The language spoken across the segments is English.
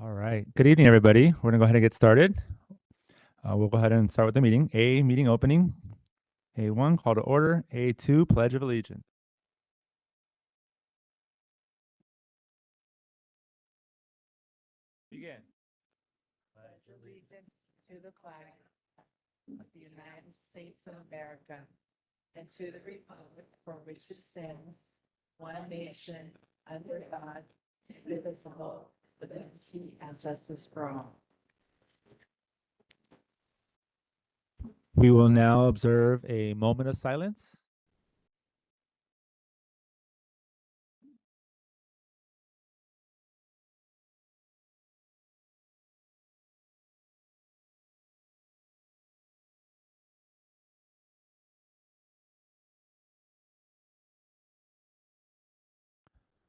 All right. Good evening, everybody. We're going to go ahead and get started. We'll go ahead and start with the meeting. A, meeting opening. A1, call to order. A2, pledge of allegiance. Begin. Pledge allegiance to the flag of the United States of America and to the republic for which it stands, one nation, under God, indivisible, with liberty and justice for all. We will now observe a moment of silence.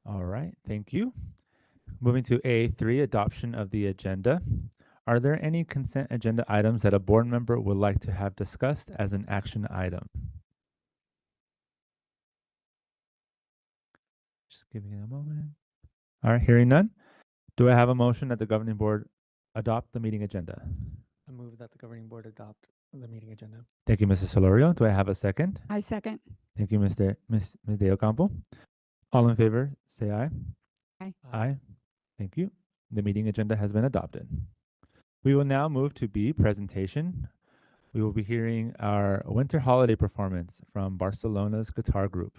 All right. Thank you. Moving to A3, adoption of the agenda. Are there any consent agenda items that a board member would like to have discussed as an action item? Just giving it a moment. All right, hearing none. Do I have a motion that the governing board adopt the meeting agenda? I move that the governing board adopt the meeting agenda. Thank you, Mr. Solorio. Do I have a second? I second. Thank you, Ms. De Ocampo. All in favor, say aye. Aye. Aye. Thank you. The meeting agenda has been adopted. We will now move to B, presentation. We will be hearing our winter holiday performance from Barcelona's guitar group.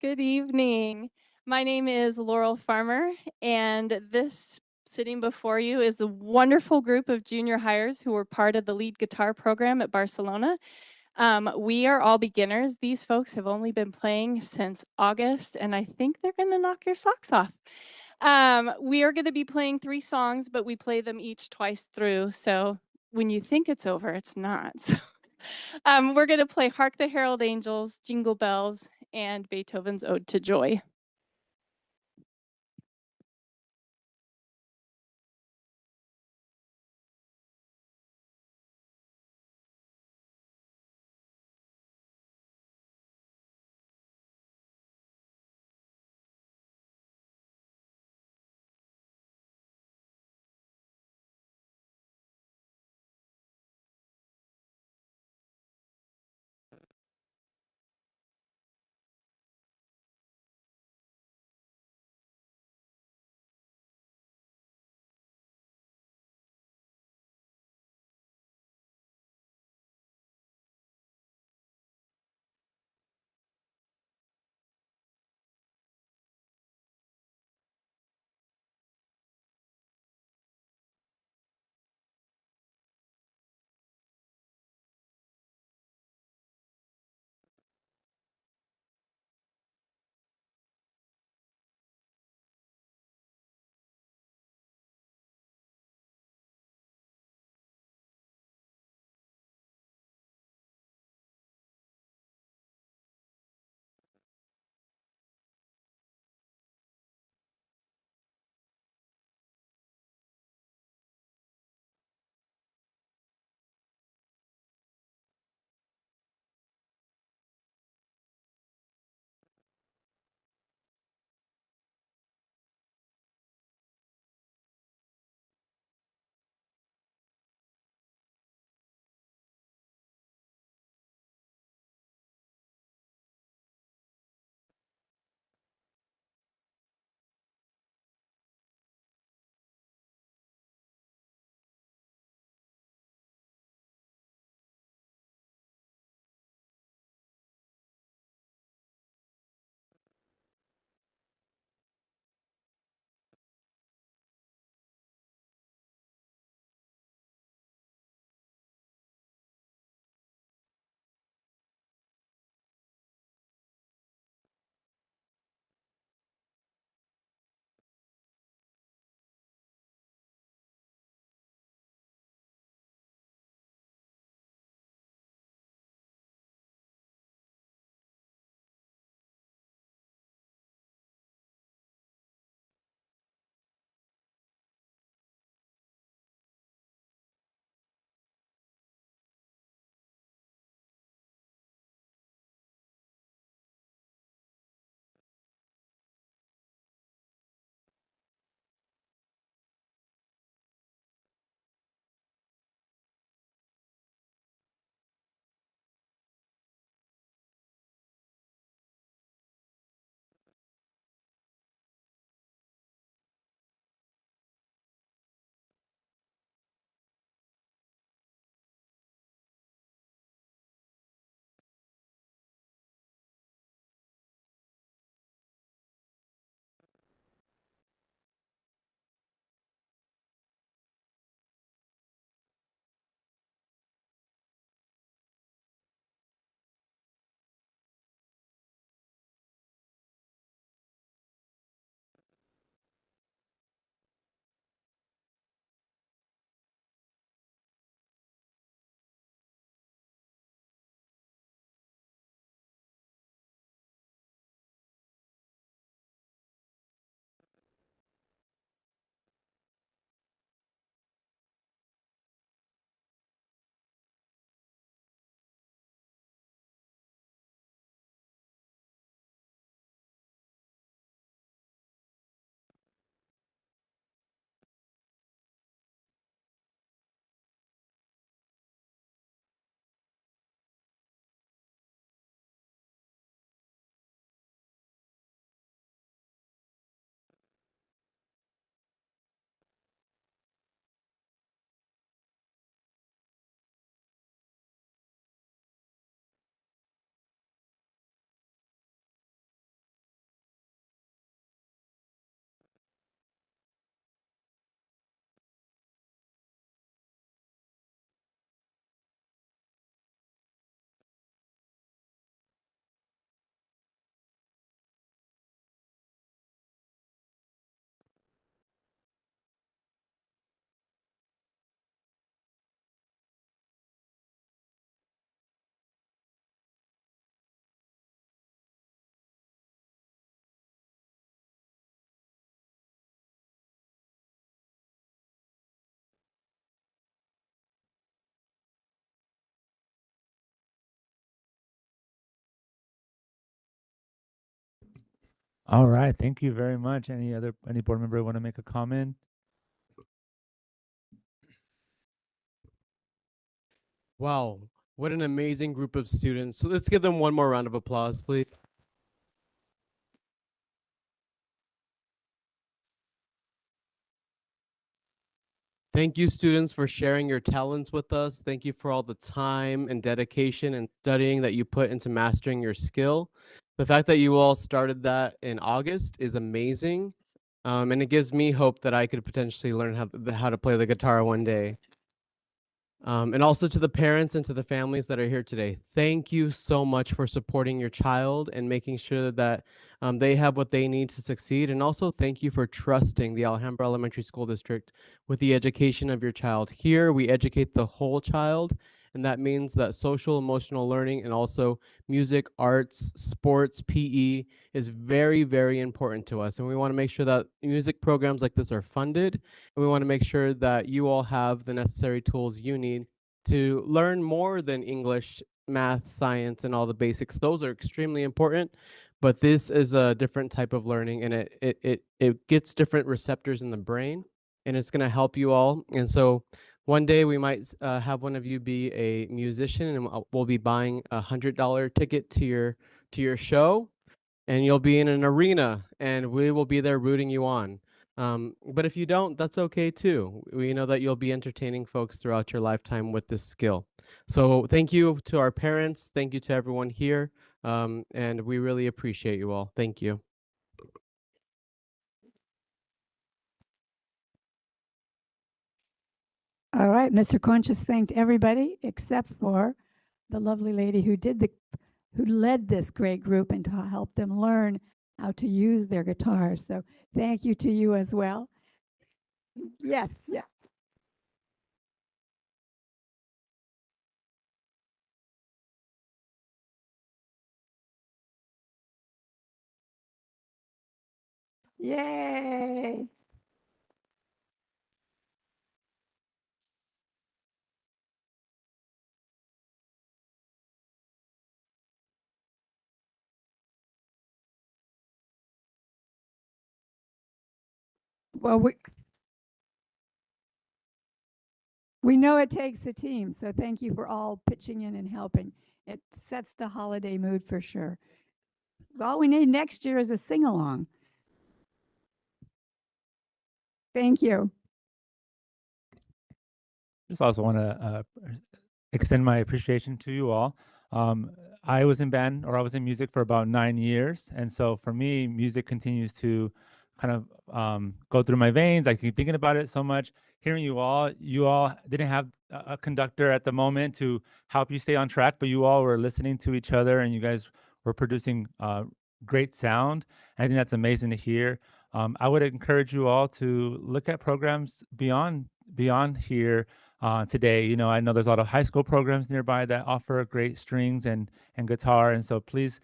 Good evening. My name is Laurel Farmer, and this sitting before you is the wonderful group of junior hires who were part of the lead guitar program at Barcelona. We are all beginners. These folks have only been playing since August, and I think they're going to knock your socks off. We are going to be playing 3 songs, but we play them each twice through. So when you think it's over, it's not. We're going to play Hark the Herald Angels, Jingle Bells, and Beethoven's Ode to Joy. All right, thank you very much. Any board member want to make a comment? Wow, what an amazing group of students. So let's give them one more round of applause, please. Thank you, students, for sharing your talents with us. Thank you for all the time and dedication and studying that you put into mastering your skill. The fact that you all started that in August is amazing. And it gives me hope that I could potentially learn how to play the guitar one day. And also to the parents and to the families that are here today, thank you so much for supporting your child and making sure that they have what they need to succeed. And also, thank you for trusting the Alhambra Elementary School District with the education of your child. Here, we educate the whole child, and that means that social emotional learning and also music, arts, sports, PE is very, very important to us. And we want to make sure that music programs like this are funded, and we want to make sure that you all have the necessary tools you need to learn more than English, math, science, and all the basics. Those are extremely important, but this is a different type of learning, and it gets different receptors in the brain, and it's going to help you all. And so one day we might have one of you be a musician, and we'll be buying $100 ticket to your show, and you'll be in an arena, and we will be there rooting you on. But if you don't, that's okay too. We know that you'll be entertaining folks throughout your lifetime with this skill. So thank you to our parents. Thank you to everyone here. And we really appreciate you all. Thank you. All right, Mr. Conchas thanked everybody except for the lovely lady who led this great group and to help them learn how to use their guitars. So thank you to you as well. Yes, yeah. Yay. Well, we know it takes a team, so thank you for all pitching in and helping. It sets the holiday mood for sure. All we need next year is a sing along. Thank you. Just also want to extend my appreciation to you all. I was in band, or I was in music for about 9 years, and so for me, music continues to kind of go through my veins. I keep thinking about it so much. Hearing you all didn't have a conductor at the moment to help you stay on track, but you all were listening to each other, and you guys were producing great sound. I think that's amazing to hear. I would encourage you all to look at programs beyond here today. You know, I know there's a lot of high school programs nearby that offer great strings and guitar, and so please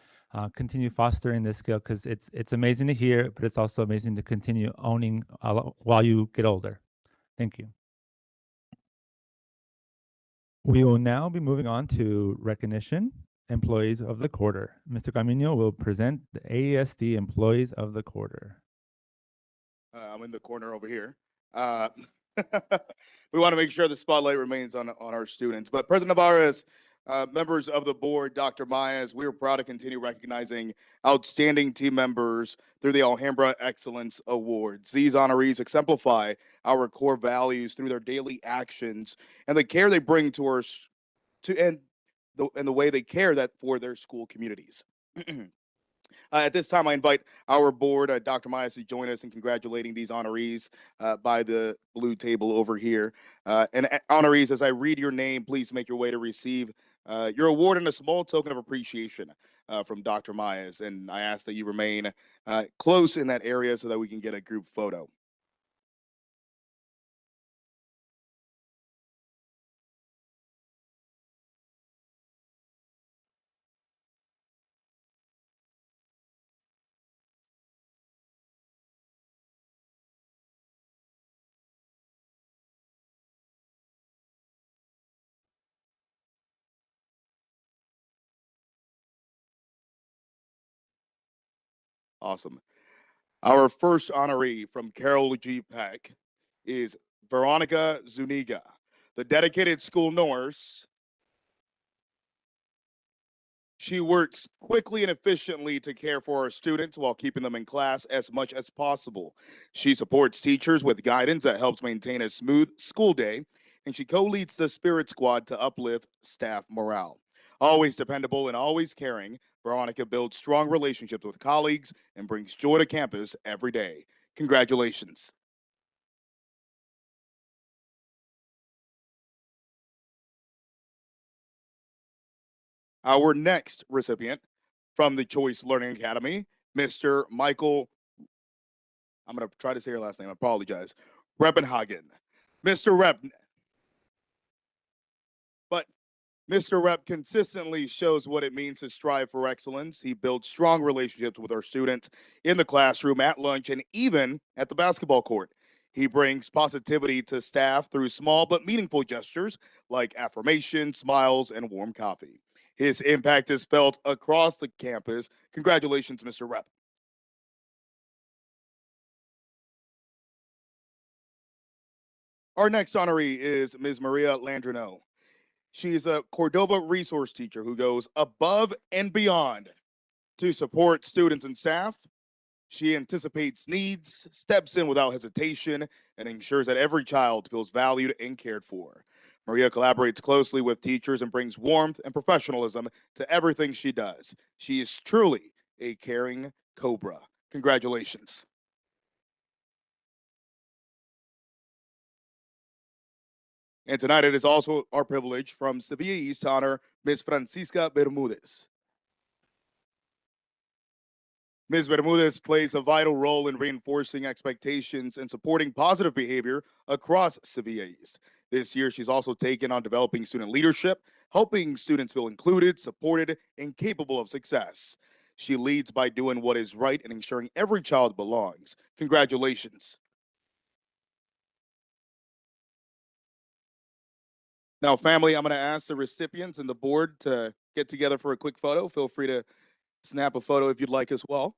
continue fostering this skill because it's amazing to hear, but it's also amazing to continue owning while you get older. Thank you. We will now be moving on to recognition employees of the quarter. Mr. Camino will present the AESD employees of the quarter. I'm in the corner over here. We want to make sure the spotlight remains on our students. But President Navarez, members of the board, Dr. Myers, we are proud to continue recognizing outstanding team members through the Alhambra Excellence Awards. These honorees exemplify our core values through their daily actions and the care they bring to us, and the way they care that for their school communities. At this time, I invite our board, Dr. Myers, to join us in congratulating these honorees by the blue table over here. And honorees, as I read your name, please make your way to receive your award and a small token of appreciation from Dr. Myers. And I ask that you remain close in that area so that we can get a group photo. Awesome. Our first honoree from Carol G. Peck is Veronica Zuniga, the dedicated school nurse. She works quickly and efficiently to care for our students while keeping them in class as much as possible. She supports teachers with guidance that helps maintain a smooth school day, and she co-leads the Spirit Squad to uplift staff morale. Always dependable and always caring, Veronica builds strong relationships with colleagues and brings joy to campus every day. Congratulations. Our next recipient from the Choice Learning Academy, Mr. Michael, I'm going to try to say your last name, I apologize, Repenhagen. Mr. Rep, but Mr. Rep consistently shows what it means to strive for excellence. He builds strong relationships with our students in the classroom, at lunch, and even at the basketball court. He brings positivity to staff through small but meaningful gestures like affirmation, smiles, and warm coffee. His impact is felt across the campus. Congratulations, Mr. Rep. Our next honoree is Ms. Maria Landrino. She's a Cordova resource teacher who goes above and beyond to support students and staff. She anticipates needs, steps in without hesitation, and ensures that every child feels valued and cared for. Maria collaborates closely with teachers and brings warmth and professionalism to everything she does. She is truly a caring cobra. Congratulations. And tonight it is also our privilege from Sevilla East to honor Ms. Francisca Bermudez. Ms. Bermudez plays a vital role in reinforcing expectations and supporting positive behavior across Sevilla East. This year, she's also taken on developing student leadership, helping students feel included, supported, and capable of success. She leads by doing what is right and ensuring every child belongs. Congratulations. Now, family, I'm going to ask the recipients and the board to get together for a quick photo. Feel free to snap a photo if you'd like as well.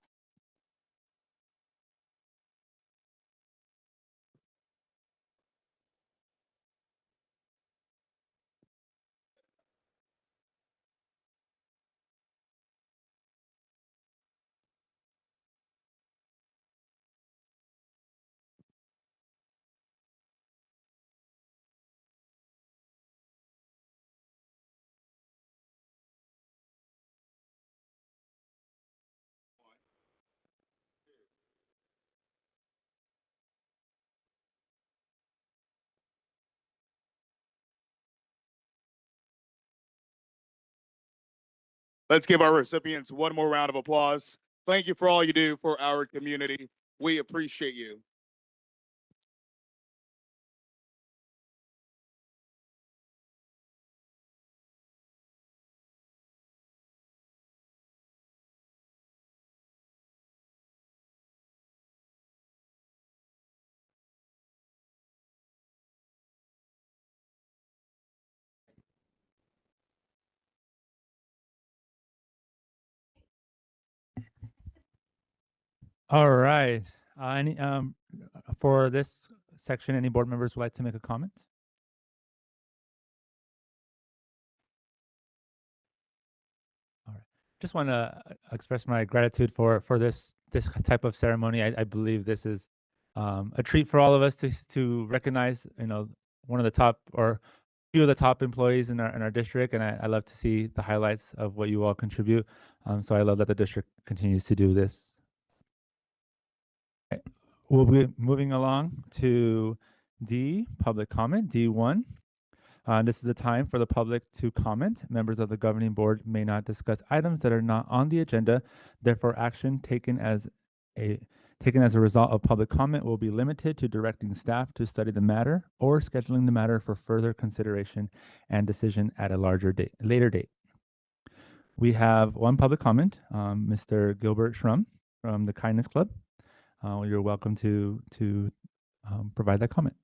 Let's give our recipients one more round of applause. Thank you for all you do for our community. We appreciate you. All right. For this section, any board members would like to make a comment? All right. Just want to express my gratitude for this type of ceremony. I believe this is a treat for all of us to recognize, one of the top or few of the top employees in our district, and I love to see the highlights of what you all contribute. So I love that the district continues to do this. We'll be moving along to D, public comment, D1. This is the time for the public to comment. Members of the governing board may not discuss items that are not on the agenda. Therefore, action taken as a result of public comment will be limited to directing staff to study the matter or scheduling the matter for further consideration and decision at a later date. We have one public comment, Mr. Gilbert Schrum from the Kindness Club. You're welcome to provide that comment.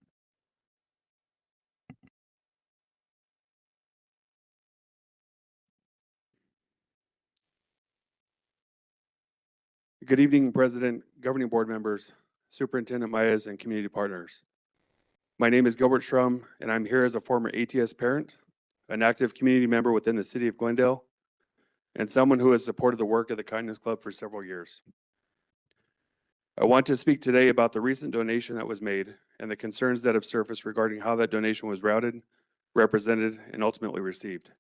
Good evening, President, governing board members, Superintendent Maez, and community partners. My name is Gilbert Schrum, and I'm here as a former ATS parent, an active community member within the city of Glendale, and someone who has supported the work of the Kindness Club for several years. I want to speak today about the recent donation that was made and the concerns that have surfaced regarding how that donation was routed, represented, and ultimately received.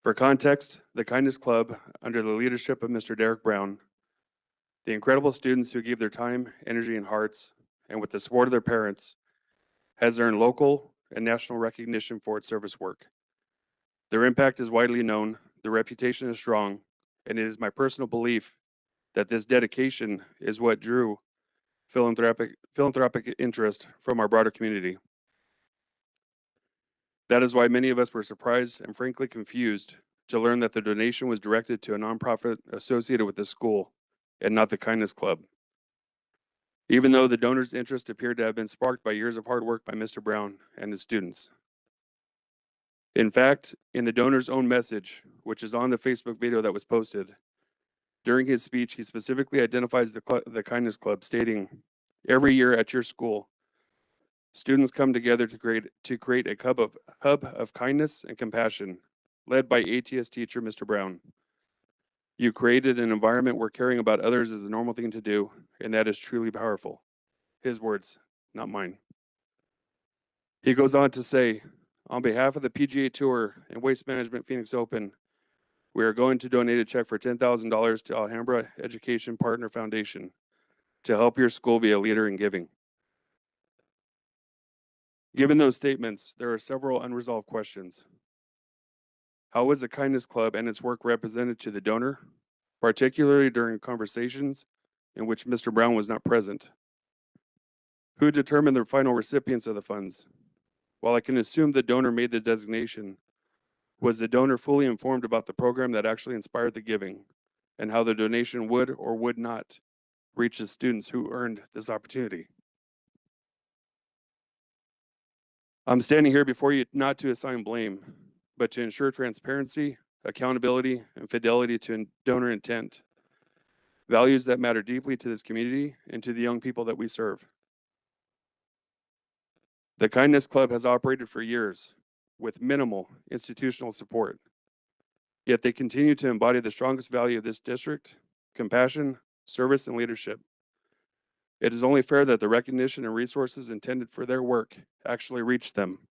For context, the Kindness Club, under the leadership of Mr. Derek Brown, the incredible students who gave their time, energy, and hearts, and with the support of their parents, has earned local and national recognition for its service work. Their impact is widely known, their reputation is strong, and it is my personal belief that this dedication is what drew philanthropic interest from our broader community. That is why many of us were surprised and frankly confused to learn that the donation was directed to a nonprofit associated with the school and not the Kindness Club. Even though the donor's interest appeared to have been sparked by years of hard work by Mr. Brown and his students. In fact, in the donor's own message, which is on the Facebook video that was posted, during his speech, he specifically identifies the Kindness Club, stating, "Every year at your school, students come together to create a hub of kindness and compassion, led by ATS teacher Mr. Brown. You created an environment where caring about others is a normal thing to do, and that is truly powerful." His words, not mine. He goes on to say, "On behalf of the PGA Tour and Waste Management Phoenix Open, we are going to donate a check for $10,000 to Alhambra Education Partner Foundation to help your school be a leader in giving." Given those statements, there are several unresolved questions. How was the Kindness Club and its work represented to the donor, particularly during conversations in which Mr. Brown was not present? Who determined the final recipients of the funds? While I can assume the donor made the designation, was the donor fully informed about the program that actually inspired the giving and how the donation would or would not reach the students who earned this opportunity? I'm standing here before you not to assign blame, but to ensure transparency, accountability, and fidelity to donor intent, values that matter deeply to this community and to the young people that we serve. The Kindness Club has operated for years with minimal institutional support, yet they continue to embody the strongest value of this district: compassion, service, and leadership. It is only fair that the recognition and resources intended for their work actually reach them.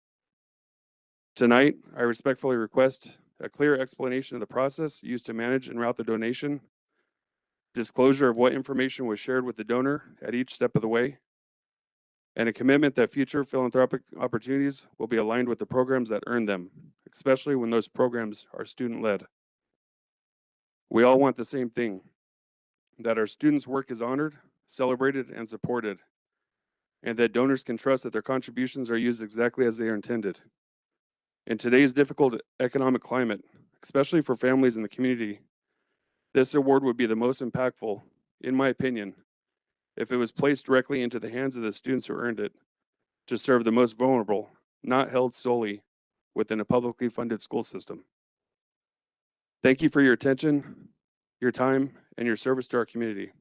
Tonight, I respectfully request a clear explanation of the process used to manage and route the donation, disclosure of what information was shared with the donor at each step of the way, and a commitment that future philanthropic opportunities will be aligned with the programs that earn them, especially when those programs are student-led. We all want the same thing: that our students' work is honored, celebrated, and supported, and that donors can trust that their contributions are used exactly as they are intended. In today's difficult economic climate, especially for families in the community, this award would be the most impactful, in my opinion, if it was placed directly into the hands of the students who earned it, to serve the most vulnerable, not held solely within a publicly funded school system. Thank you for your attention, your time, and your service to our community.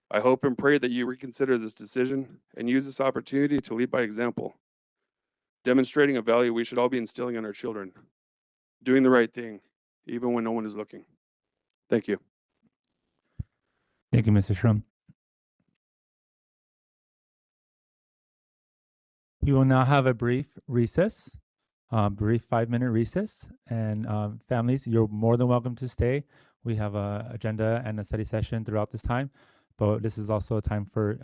I hope and pray that you reconsider this decision and use this opportunity to lead by example, demonstrating a value we should all be instilling in our children: doing the right thing, even when no one is looking. Thank you. Thank you, Mr. Shrum. We will now have a brief recess, brief 5-minute recess. And families, you're more than welcome to stay. We have an agenda and a study session throughout this time, but this is also a time for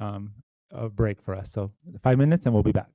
a break for us. So 5 minutes and we'll be back.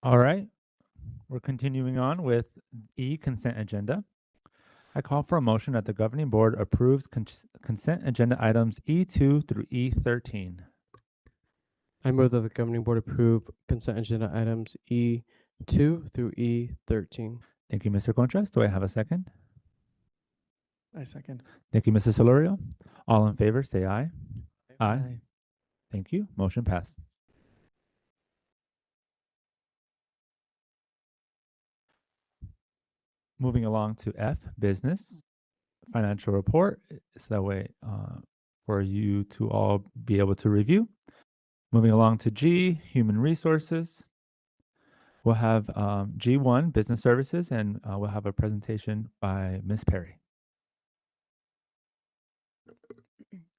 All right, we're continuing on with E, consent agenda. I call for a motion that the governing board approves consent agenda items E2 through E13. I move that the governing board approve consent agenda items E2 through E13. Thank you, Mr. Contras. Do I have a second? I second. Thank you, Mrs. Solorio. All in favor, say aye. Aye. Thank you. Motion passed. Moving along to F, business, financial report. So that way for you to all be able to review. Moving along to G, human resources. We'll have G1, business services, and we'll have a presentation by Ms. Perry.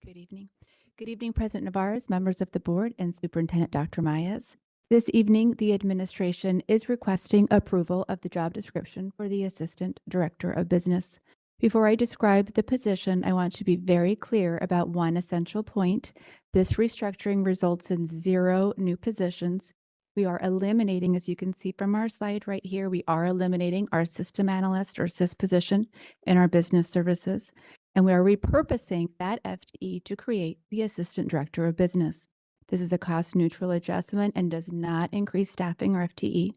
Good evening. Good evening, President Navarez, members of the board, and Superintendent Dr. Myers. This evening, the administration is requesting approval of the job description for the Assistant Director of Business. Before I describe the position, I want to be very clear about one essential point. This restructuring results in 0 new positions. We are eliminating, as you can see from our slide right here, we are eliminating our system analyst or SIS position in our business services. And we are repurposing that FTE to create the Assistant Director of Business. This is a cost-neutral adjustment and does not increase staffing or FTE.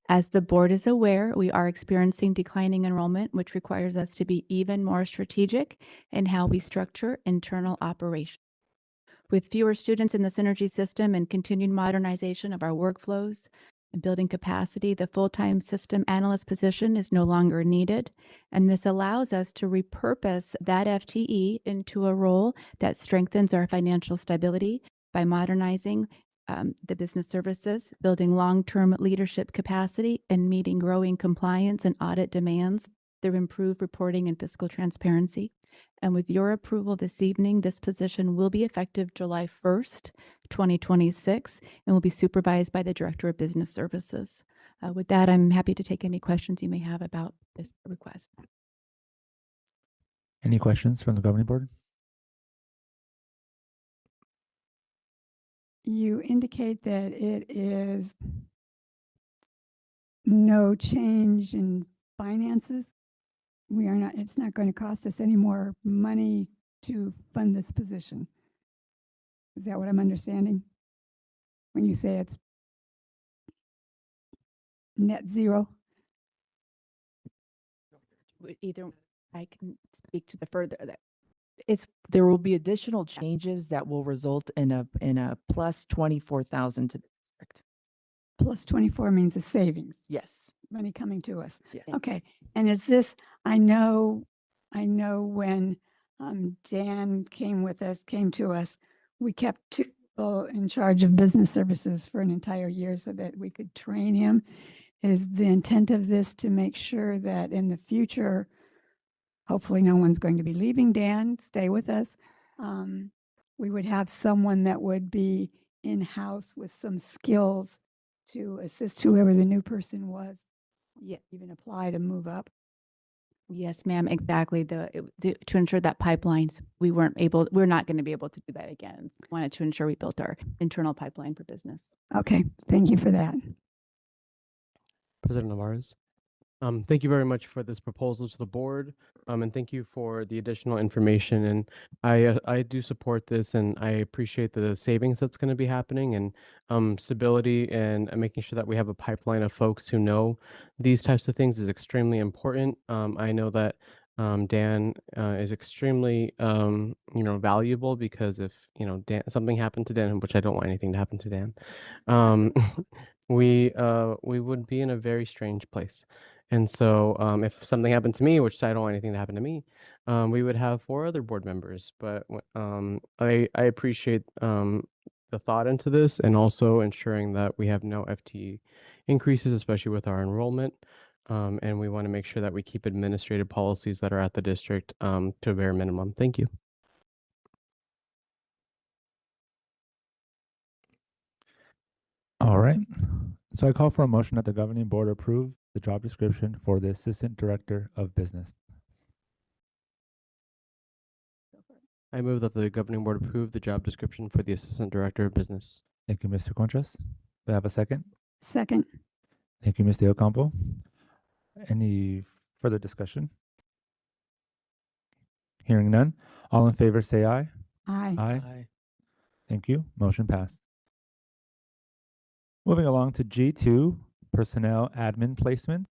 As the board is aware, we are experiencing declining enrollment, which requires us to be even more strategic in how we structure internal operations. With fewer students in the Synergy system and continued modernization of our workflows and building capacity, the full-time system analyst position is no longer needed. And this allows us to repurpose that FTE into a role that strengthens our financial stability by modernizing the business services, building long-term leadership capacity, and meeting growing compliance and audit demands through improved reporting and fiscal transparency. And with your approval this evening, this position will be effective July 1st, 2026, and will be supervised by the Director of Business Services. With that, I'm happy to take any questions you may have about this request. Any questions from the governing board? You indicate that it is no change in finances. It's not going to cost us any more money to fund this position. Is that what I'm understanding? When you say it's net 0? Either I can speak to the further that There will be additional changes that will result in a plus 24,000 to the district. Plus 24 means a savings, Yes. money coming to us. Yes. Okay, and is this, I know when Dan came to us, we kept 2 people in charge of business services for an entire year so that we could train him. Is the intent of this to make sure that in the future, hopefully no one's going to be leaving Dan, stay with us, we would have someone that would be in-house with some skills to assist whoever the new person was, even apply to move up? Yes, ma'am, exactly. To ensure that pipelines, we're not going to be able to do that again. Wanted to ensure we built our internal pipeline for business. Okay, thank you for that. President Navarez. Thank you very much for this proposal to the board, and thank you for the additional information. And I do support this, and I appreciate the savings that's going to be happening, and stability, and making sure that we have a pipeline of folks who know these types of things is extremely important. I know that Dan is extremely valuable, because if something happened to Dan, which I don't want anything to happen to Dan, we would be in a very strange place. And so if something happened to me, which I don't want anything to happen to me, we would have 4 other board members. But I appreciate the thought into this, and also ensuring that we have no FTE increases, especially with our enrollment. And we want to make sure that we keep administrative policies that are at the district to a bare minimum. Thank you. All right. So I call for a motion that the governing board approve the job description for the Assistant Director of Business. I move that the governing board approve the job description for the Assistant Director of Business. Thank you, Mr. Contras. Do I have a second? Second. Thank you, Ms. De Ocampo. Any further discussion? Hearing none. All in favor say aye. Aye. Aye. Thank you. Motion passed. Moving along to G2, Personnel Admin Placement.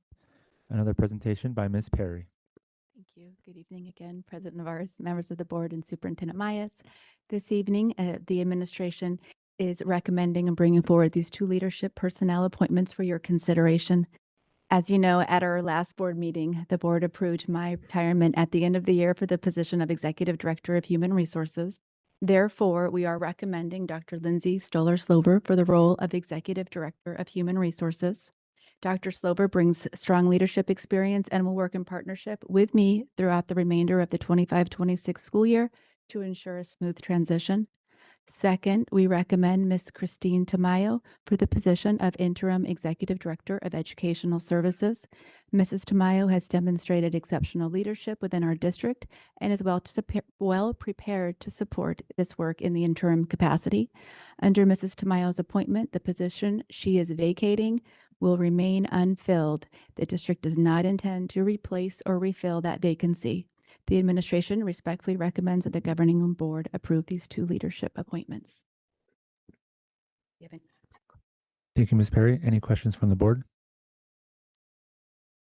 Another presentation by Ms. Perry. Thank you. Good evening again, President Navarez, members of the board, and Superintendent Mayas. This evening, the administration is recommending and bringing forward these two leadership personnel appointments for your consideration. As you know, at our last board meeting, the board approved my retirement at the end of the year for the position of Executive Director of Human Resources. Therefore, we are recommending Dr. Lindsay Stoller-Slover for the role of Executive Director of Human Resources. Dr. Slover brings strong leadership experience and will work in partnership with me throughout the remainder of the 25-26 school year to ensure a smooth transition. Second, we recommend Ms. Christine Tamayo for the position of Interim Executive Director of Educational Services. Mrs. Tamayo has demonstrated exceptional leadership within our district and is well prepared to support this work in the interim capacity. Under Mrs. Tamayo's appointment, the position she is vacating will remain unfilled. The district does not intend to replace or refill that vacancy. The administration respectfully recommends that the governing board approve these two leadership appointments. Thank you, Ms. Perry. Any questions from the board?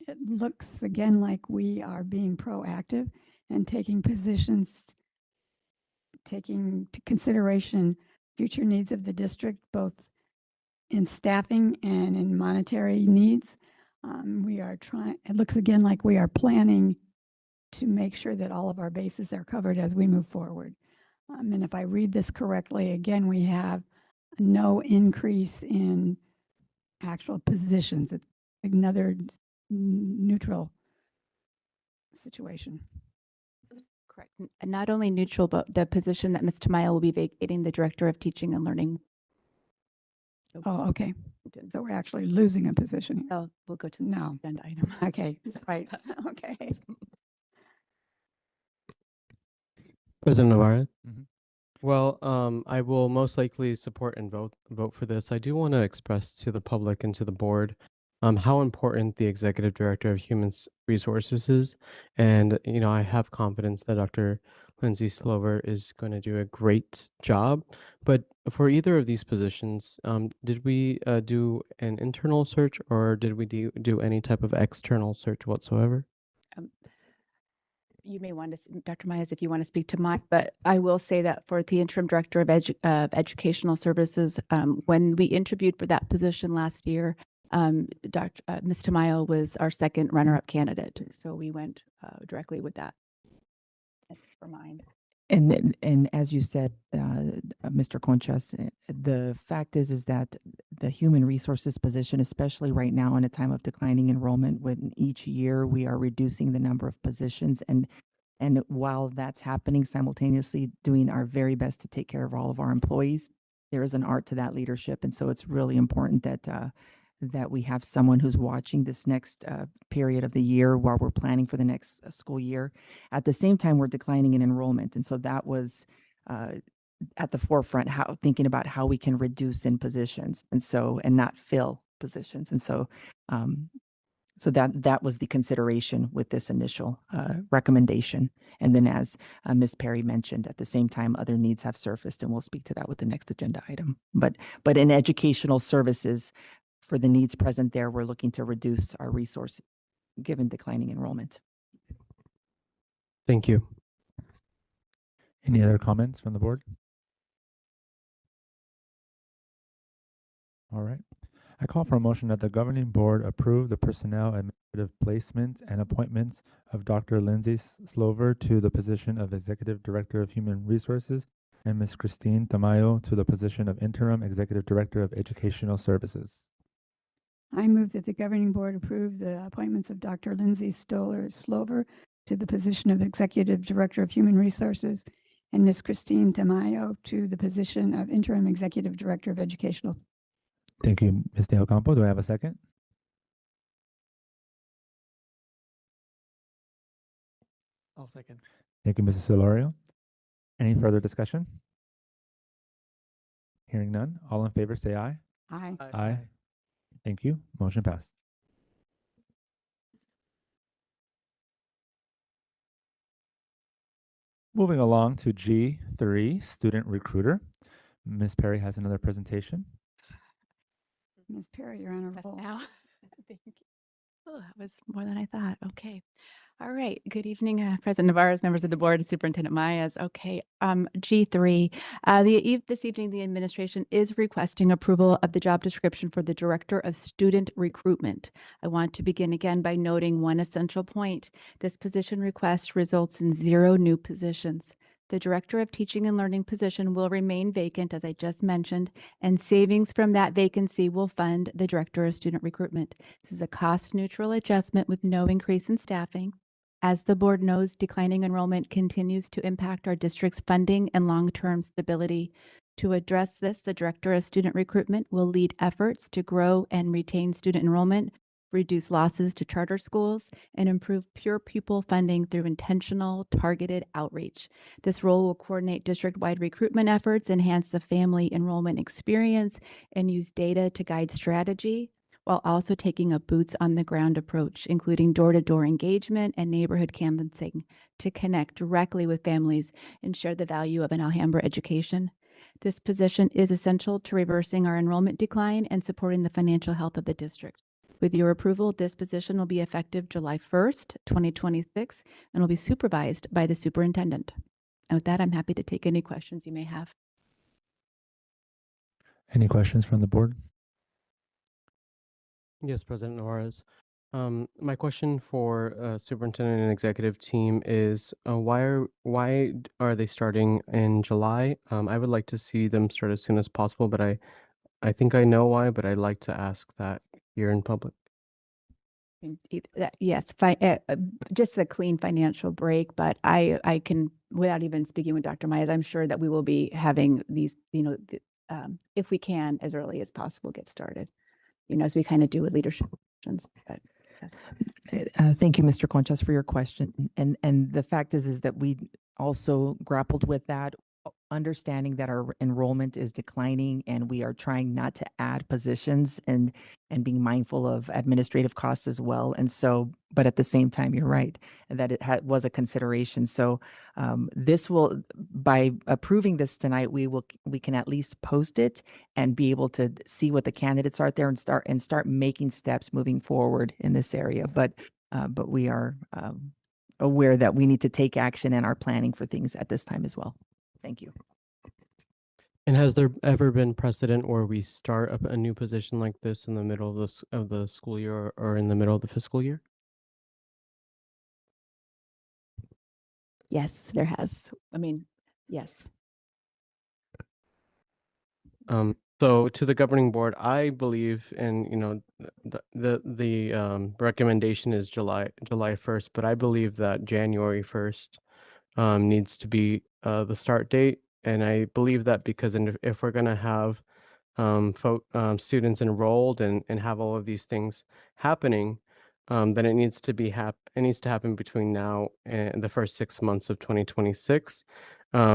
It looks again like we are being proactive and taking positions, taking into consideration future needs of the district, both in staffing and in monetary needs. It looks again like we are planning to make sure that all of our bases are covered as we move forward. And if I read this correctly, again, we have no increase in actual positions. It's another neutral situation. Correct. Not only neutral, but the position that Ms. Tamayo will be vacating, the Director of Teaching and Learning. Oh, okay. So we're actually losing a position here. Oh, we'll go to the No. agenda item. Okay, right. Okay. President Navarez? Mhm. Well, I will most likely support and vote for this. I do want to express to the public and to the board how important the Executive Director of Human Resources is. And, I have confidence that Dr. Lindsay Slover is going to do a great job. But for either of these positions, did we do an internal search or did we do any type of external search whatsoever? You may want to, Dr. Myers, if you want to speak to Mike, but I will say that for the interim director of educational services, when we interviewed for that position last year, Ms. Tamayo was our second runner-up candidate. So we went directly with that for mine. And as you said, Mr. Conchas, the fact is that the human resources position, especially right now in a time of declining enrollment, when each year we are reducing the number of positions, and while that's happening, simultaneously doing our very best to take care of all of our employees, there is an art to that leadership, and so it's really important that we have someone who's watching this next period of the year while we're planning for the next school year. At the same time, we're declining in enrollment. And so that was at the forefront, thinking about how we can reduce in positions and not fill positions. And so that was the consideration with this initial recommendation. And then as Ms. Perry mentioned, at the same time, other needs have surfaced, and we'll speak to that with the next agenda item. But in educational services, for the needs present there, we're looking to reduce our resource given declining enrollment. Thank you. Any other comments from the board? All right. I call for a motion that the governing board approve the personnel administrative placements and appointments of Dr. Lindsay Slover to the position of Executive Director of Human Resources and Ms. Christine Tamayo to the position of Interim Executive Director of Educational Services. I move that the governing board approve the appointments of Dr. Lindsay Stoller-Slover to the position of Executive Director of Human Resources and Ms. Christine Tamayo to the position of Interim Executive Director of Educational. Thank you, Ms. De Ocampo. Do I have a second? I'll second. Thank you, Mrs. Solorio. Any further discussion? Hearing none. All in favor say aye. Aye. Aye. Thank you. Motion passed. Moving along to G3, student recruiter. Ms. Perry has another presentation. Ms. Perry, you're on a That's roll. now. Thank you. Oh, that was more than I thought. Okay. All right. Good evening, President Navarro's, members of the board, and Superintendent Myers. Okay. G3. This evening, the administration is requesting approval of the job description for the Director of Student Recruitment. I want to begin again by noting one essential point. This position request results in 0 new positions. The Director of Teaching and Learning position will remain vacant, as I just mentioned, and savings from that vacancy will fund the Director of Student Recruitment. This is a cost-neutral adjustment with no increase in staffing. As the board knows, declining enrollment continues to impact our district's funding and long-term stability. To address this, the Director of Student Recruitment will lead efforts to grow and retain student enrollment, reduce losses to charter schools, and improve pure pupil funding through intentional, targeted outreach. This role will coordinate district-wide recruitment efforts, enhance the family enrollment experience, and use data to guide strategy, while also taking a boots-on-the-ground approach, including door-to-door engagement and neighborhood canvassing to connect directly with families and share the value of an Alhambra education. This position is essential to reversing our enrollment decline and supporting the financial health of the district. With your approval, this position will be effective July 1st, 2026, and will be supervised by the superintendent. And with that, I'm happy to take any questions you may have. Any questions from the board? Yes, President Navarez. My question for superintendent and executive team is why are they starting in July? I would like to see them start as soon as possible, but I think I know why, but I'd like to ask that here in public. Yes, just the clean financial break, but I can, without even speaking with Dr. Myers, I'm sure that we will be having these, if we can, as early as possible, get started, as we kind of do with leadership. But Thank you, Mr. Conchas, for your question. And the fact is that we also grappled with that, understanding that our enrollment is declining and we are trying not to add positions and being mindful of administrative costs as well. And so, but at the same time, you're right, that it was a consideration. So this will, by approving this tonight, we can at least post it and be able to see what the candidates are there and start making steps moving forward in this area. But we are aware that we need to take action and are planning for things at this time as well. Thank you. And has there ever been precedent where we start a new position like this in the middle of the school year or in the middle of the fiscal year? yes, there has. I mean, yes. So to the governing board, I believe in, the recommendation is July 1st, but I believe that January 1st needs to be the start date. And I believe that because if we're going to have students enrolled and have all of these things happening, then it needs to happen between now and the first 6 months of 2026.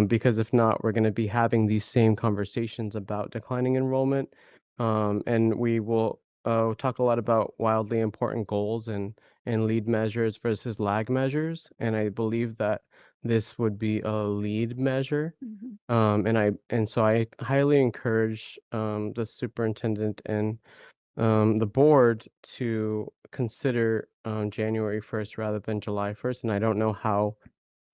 Because if not, we're going to be having these same conversations about declining enrollment. And we will talk a lot about wildly important goals and lead measures versus lag measures. And I believe that this would be a lead measure. And so I highly encourage the superintendent and the board to consider January 1st rather than July 1st. And I don't know how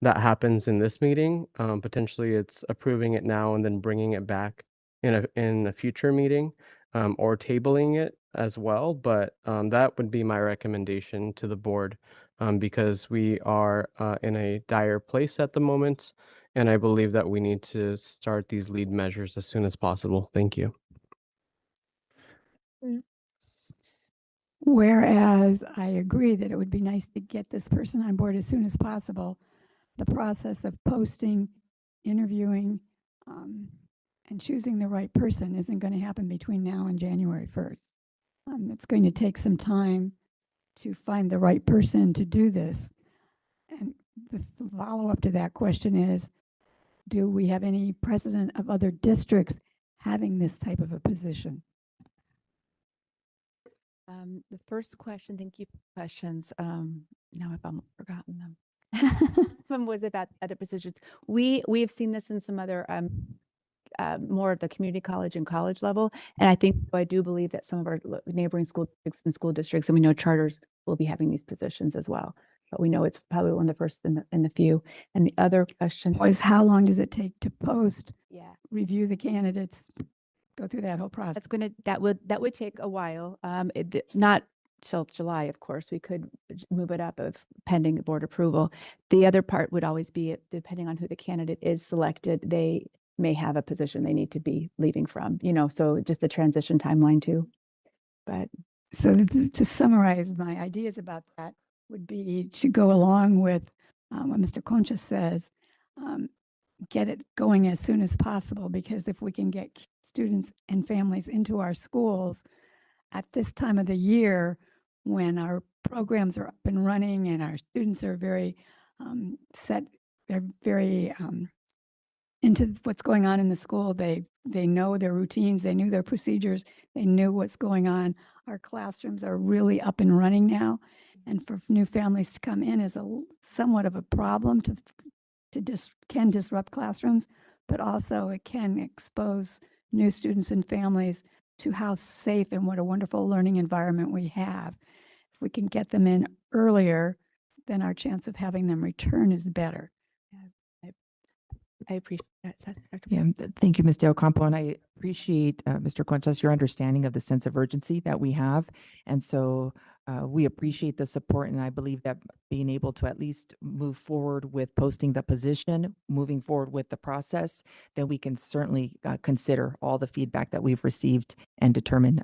that happens in this meeting. Potentially it's approving it now and then bringing it back in a future meeting, or tabling it as well. But that would be my recommendation to the board, because we are in a dire place at the moment. And I believe that we need to start these lead measures as soon as possible. Thank you. Whereas I agree that it would be nice to get this person on board as soon as possible, the process of posting, interviewing, and choosing the right person isn't going to happen between now and January 1st. It's going to take some time to find the right person to do this. And the follow-up to that question is, do we have any precedent of other districts having this type of a position? The first question, thank you for questions. Now I've forgotten them. Some was about other positions. We have seen this in some other more of the community college and college level, and I do believe that some of our neighboring school districts and school districts, and we know charters will be having these positions as well. But we know it's probably one of the first in the few. And the other question Was how long does it take to post, yeah, review the candidates, go through that whole process? that would take a while. Not till July, of course. We could move it up of pending board approval. The other part would always be depending on who the candidate is selected, they may have a position they need to be leaving from, so just the transition timeline too. But So to summarize, my ideas about that would be to go along with what Mr. Concha says, get it going as soon as possible, because if we can get students and families into our schools at this time of the year, when our programs are up and running and our students are very set, they're very into what's going on in the school. They know their routines, they knew their procedures, they knew what's going on. Our classrooms are really up and running now, and for new families to come in is somewhat of a problem can disrupt classrooms, but also it can expose new students and families to how safe and what a wonderful learning environment we have. If we can get them in earlier, then our chance of having them return is better. I appreciate that. Dr. Yeah, thank you, Ms. Del Campo, and I appreciate, Mr. Conchas, your understanding of the sense of urgency that we have. And so we appreciate the support, and I believe that being able to at least move forward with posting the position, moving forward with the process, then we can certainly consider all the feedback that we've received and determine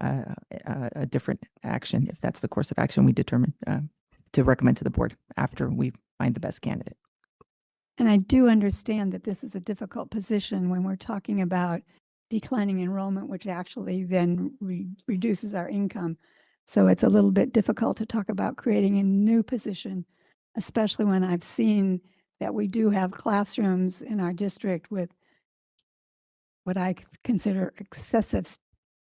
a different action, if that's the course of action we determine to recommend to the board after we find the best candidate. And I do understand that this is a difficult position when we're talking about declining enrollment, which actually then reduces our income. So it's a little bit difficult to talk about creating a new position, especially when I've seen that we do have classrooms in our district with what I consider excessive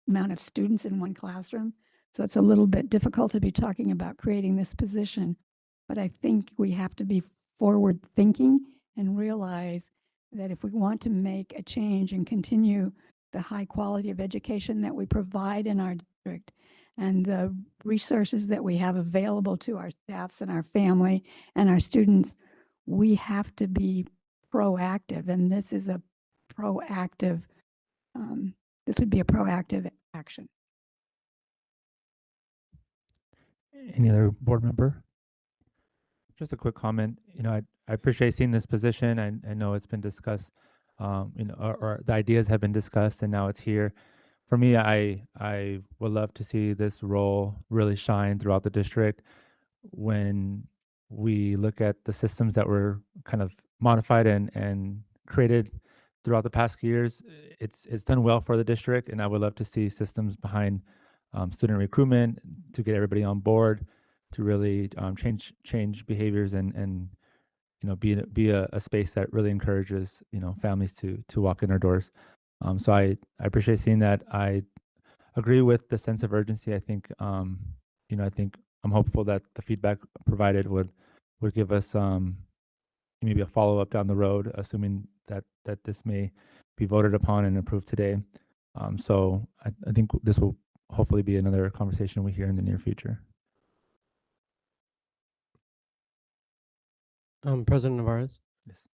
amount of students in one classroom. So it's a little bit difficult to be talking about creating this position. But I think we have to be forward thinking and realize that if we want to make a change and continue the high quality of education that we provide in our district and the resources that we have available to our staffs and our family and our students, we have to be proactive. And this is a proactive, this would be a proactive action. Any other board member? Just a quick comment. I appreciate seeing this position. I know it's been discussed, or the ideas have been discussed, and now it's here. For me, I would love to see this role really shine throughout the district. When we look at the systems that were kind of modified and created throughout the past years, it's done well for the district, and I would love to see systems behind student recruitment to get everybody on board, to really change behaviors and be a space that really encourages families to walk in our doors. So I appreciate seeing that. I agree with the sense of urgency. I think I think I'm hopeful that the feedback provided would give us maybe a follow up down the road, assuming that this may be voted upon and approved today. So I think this will hopefully be another conversation we hear in the near future. President Navarez. Yes.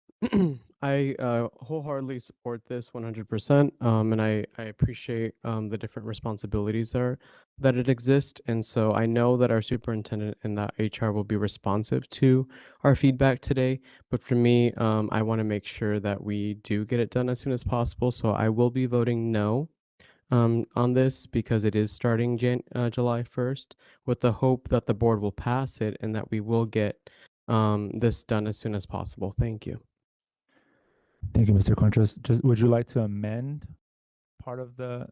I wholeheartedly support this 100%, and I appreciate the different responsibilities that it exists. And so I know that our superintendent and that HR will be responsive to our feedback today. But for me, I want to make sure that we do get it done as soon as possible. So I will be voting no on this because it is starting July 1st, with the hope that the board will pass it and that we will get this done as soon as possible. Thank you. Thank you, Mr. Contreras. Just would you like to amend part of the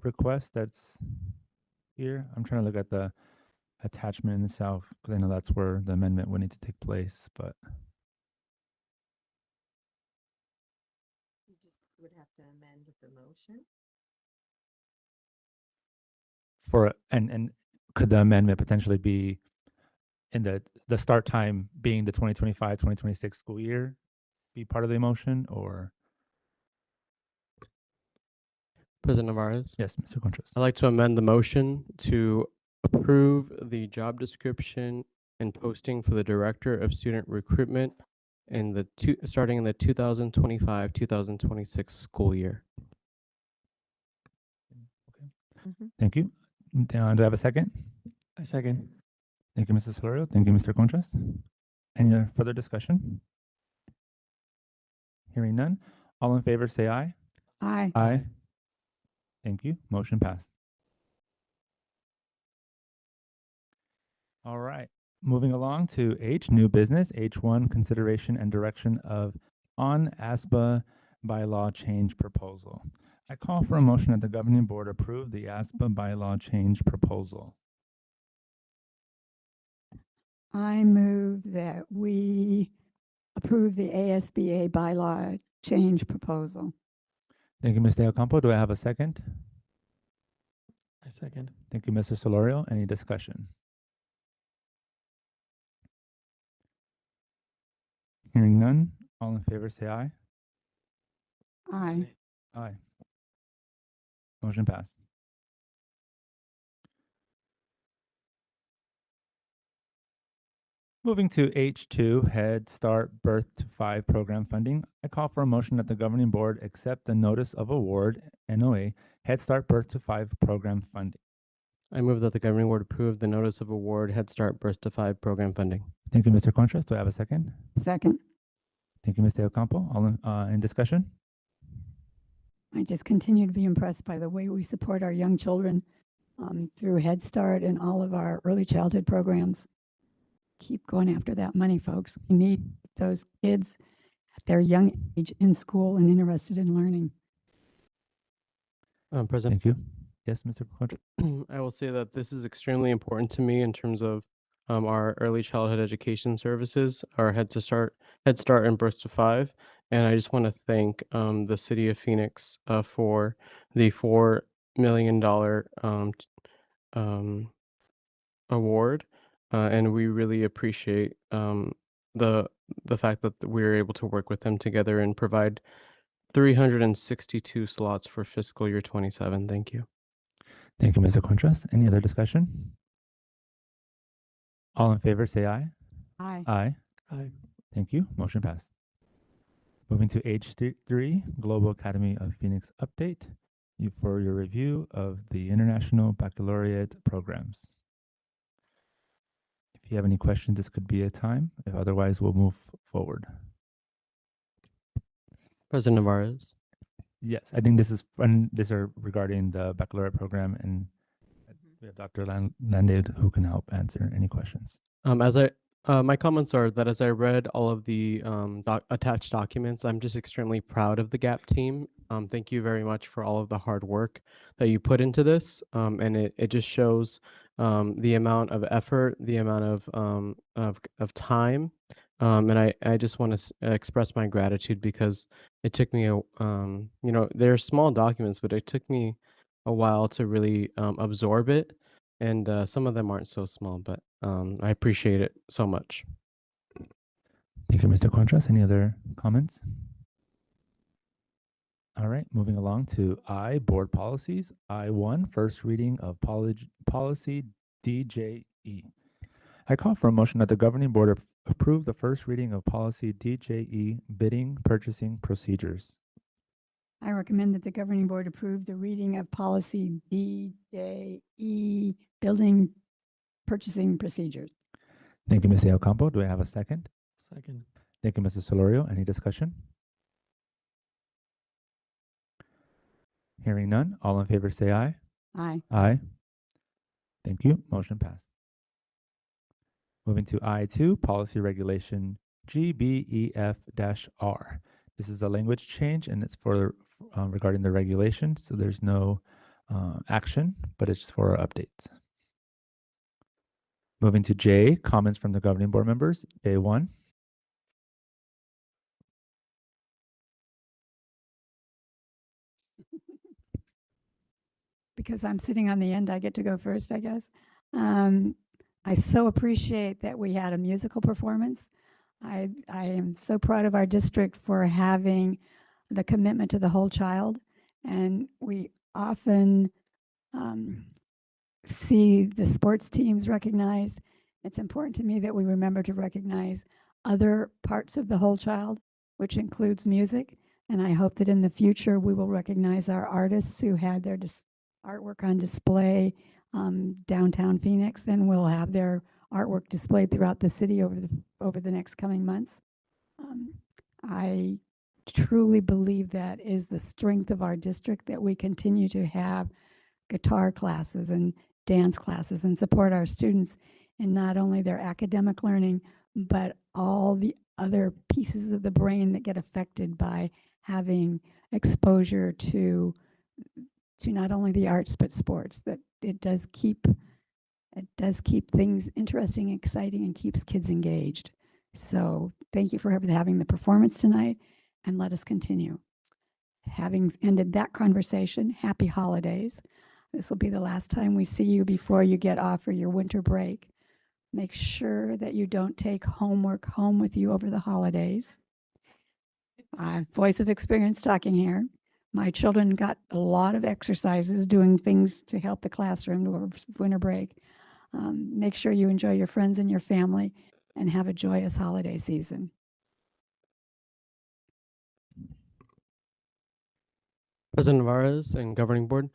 request that's here? I'm trying to look at the attachment in itself because I know that's where the amendment would need to take place, but You just would have to amend the motion. and could the amendment potentially be and the start time being the 2025-2026 school year be part of the motion, or? President Navarez? Yes, Mr. Contreras. I'd like to amend the motion to approve the job description and posting for the Director of Student Recruitment starting in the 2025-2026 school year. Thank you. Do I have a second? I second. Thank you, Mrs. Florio. Thank you, Mr. Contreras. Any further discussion? Hearing none. All in favor, say aye. Aye. Aye. Thank you. Motion passed. All right. Moving along to H, new business. H1, consideration and direction of on-ASBA bylaw change proposal. I call for a motion that the governing board approve the ASBA bylaw change proposal. I move that we approve the ASBA bylaw change proposal. Thank you, Ms. De Ocampo. Do I have a second? I second. Thank you, Mr. Solorio. Any discussion? Hearing none. All in favor, say aye. Aye. Aye. Motion passed. Moving to H2, Head Start Birth to 5 program funding. I call for a motion that the governing board accept the notice of award, NOA, Head Start Birth to 5 program funding. I move that the governing board approve the notice of award Head Start Birth to 5 program funding. Thank you, Mr. Contreras. Do I have a second? Second. Thank you, Ms. De Ocampo. All in discussion? I just continue to be impressed by the way we support our young children through Head Start and all of our early childhood programs. Keep going after that money, folks. We need those kids at their young age in school and interested in learning. President, Thank you. Yes, Mr. Contreras. I will say that this is extremely important to me in terms of our early childhood education services, our Head Start, and Birth to 5. And I just want to thank the City of Phoenix for the $4 million award. And we really appreciate the fact that we're able to work with them together and provide 362 slots for fiscal year 27. Thank you. Thank you, Mr. Contreras. Any other discussion? All in favor, say aye. Aye. Aye. Aye. Thank you. Motion passed. Moving to H3, Global Academy of Phoenix update for your review of the International Baccalaureate programs. If you have any questions, this could be a time. If otherwise, we'll move forward. President Navarez. Yes, I think this is fun. These are regarding the baccalaureate program, and we have Dr. Landade who can help answer any questions. My comments are that as I read all of the attached documents, I'm just extremely proud of the GAP team. Thank you very much for all of the hard work that you put into this, and it just shows the amount of effort, the amount of time, and I just want to express my gratitude because it took me they're small documents, but it took me a while to really absorb it. And some of them aren't so small, but I appreciate it so much. Thank you, Mr. Contreras. Any other comments? All right, moving along to I, board policies. I1, first reading of policy DJE. I call for a motion that the governing board approve the first reading of policy DJE, bidding, purchasing procedures. I recommend that the governing board approve the reading of policy DJE, building purchasing procedures. Thank you, Ms. De Ocampo. Do I have a second? Second. Thank you, Mrs. Solorio. Any discussion? Hearing none. All in favor, say aye. Aye. Aye. Thank you. Motion passed. Moving to I2, policy regulation GBEF-R. This is a language change, and it's for regarding the regulations. So there's no action, but it's for updates. Moving to J, comments from the governing board members. J1. Because I'm sitting on the end, I get to go first, I guess. I so appreciate that we had a musical performance. I am so proud of our district for having the commitment to the whole child. And we often see the sports teams recognized. It's important to me that we remember to recognize other parts of the whole child, which includes music. And I hope that in the future we will recognize our artists who had their artwork on display downtown Phoenix, and we'll have their artwork displayed throughout the city over the next coming months. I truly believe that is the strength of our district, that we continue to have guitar classes and dance classes and support our students in not only their academic learning, but all the other pieces of the brain that get affected by having exposure to not only the arts but sports. That it does keep things interesting, exciting, and keeps kids engaged. So thank you for having the performance tonight, and let us continue. Having ended that conversation, happy holidays. This will be the last time we see you before you get off for your winter break. Make sure that you don't take homework home with you over the holidays. Voice of experience talking here. My children got a lot of exercises doing things to help the classroom over winter break. Make sure you enjoy your friends and your family and have a joyous holiday season. President Navarez and Governing Board.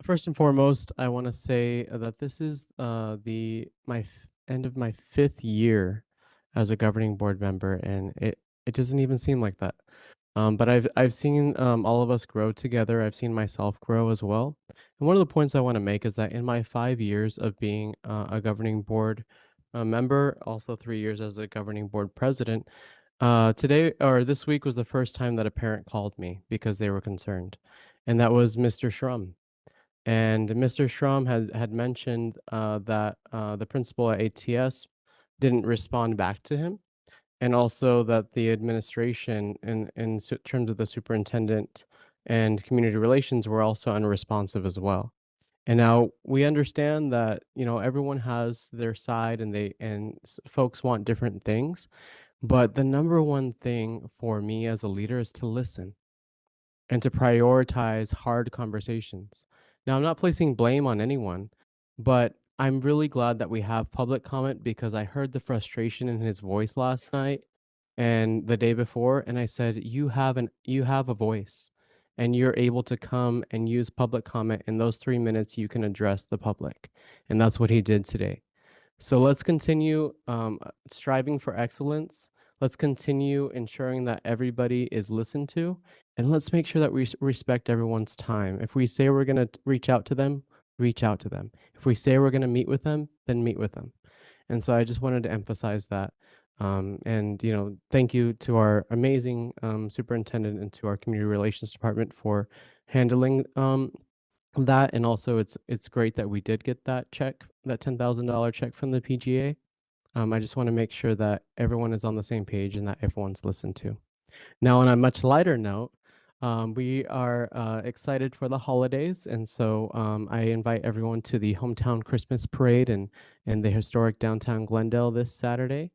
First and foremost, I want to say that this is end of my 5th year as a Governing Board member, and it doesn't even seem like that. But I've seen all of us grow together. I've seen myself grow as well. And one of the points I want to make is that in my 5 years of being a Governing Board member, also 3 years as a Governing Board president, today or this week was the first time that a parent called me because they were concerned, and that was Mr. Shrum. And Mr. Shrum had mentioned that the principal at ATS didn't respond back to him, and also that the administration, in terms of the superintendent and community relations, were also unresponsive as well. And now we understand that everyone has their side, and folks want different things. But the number one thing for me as a leader is to listen and to prioritize hard conversations. Now, I'm not placing blame on anyone, but I'm really glad that we have public comment, because I heard the frustration in his voice last night and the day before, and I said, you have a voice, and you're able to come and use public comment. In those 3 minutes, you can address the public. And that's what he did today. So let's continue striving for excellence. Let's continue ensuring that everybody is listened to, and let's make sure that we respect everyone's time. If we say we're going to reach out to them, reach out to them. If we say we're going to meet with them, then meet with them. And so I just wanted to emphasize that. And thank you to our amazing superintendent and to our community relations department for handling that. And also it's great that we did get that check, that $10,000 check from the PGA. I just want to make sure that everyone is on the same page and that everyone's listened to. Now, on a much lighter note, we are excited for the holidays, and so I invite everyone to the Hometown Christmas Parade in the historic downtown Glendale this Saturday.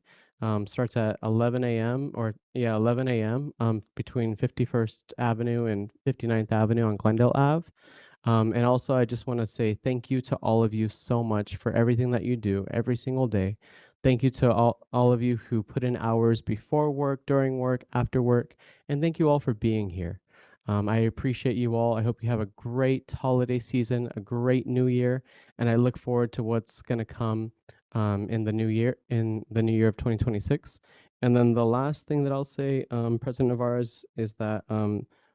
Starts at 11 a.m. 11 a.m. Between 51st Avenue and 59th Avenue on Glendale Ave. And also, I just want to say thank you to all of you so much for everything that you do every single day. Thank you to all of you who put in hours before work, during work, after work, and thank you all for being here. I appreciate you all. I hope you have a great holiday season, a great new year, and I look forward to what's going to come in the new year of 2026. And then the last thing that I'll say, President Navarez, is that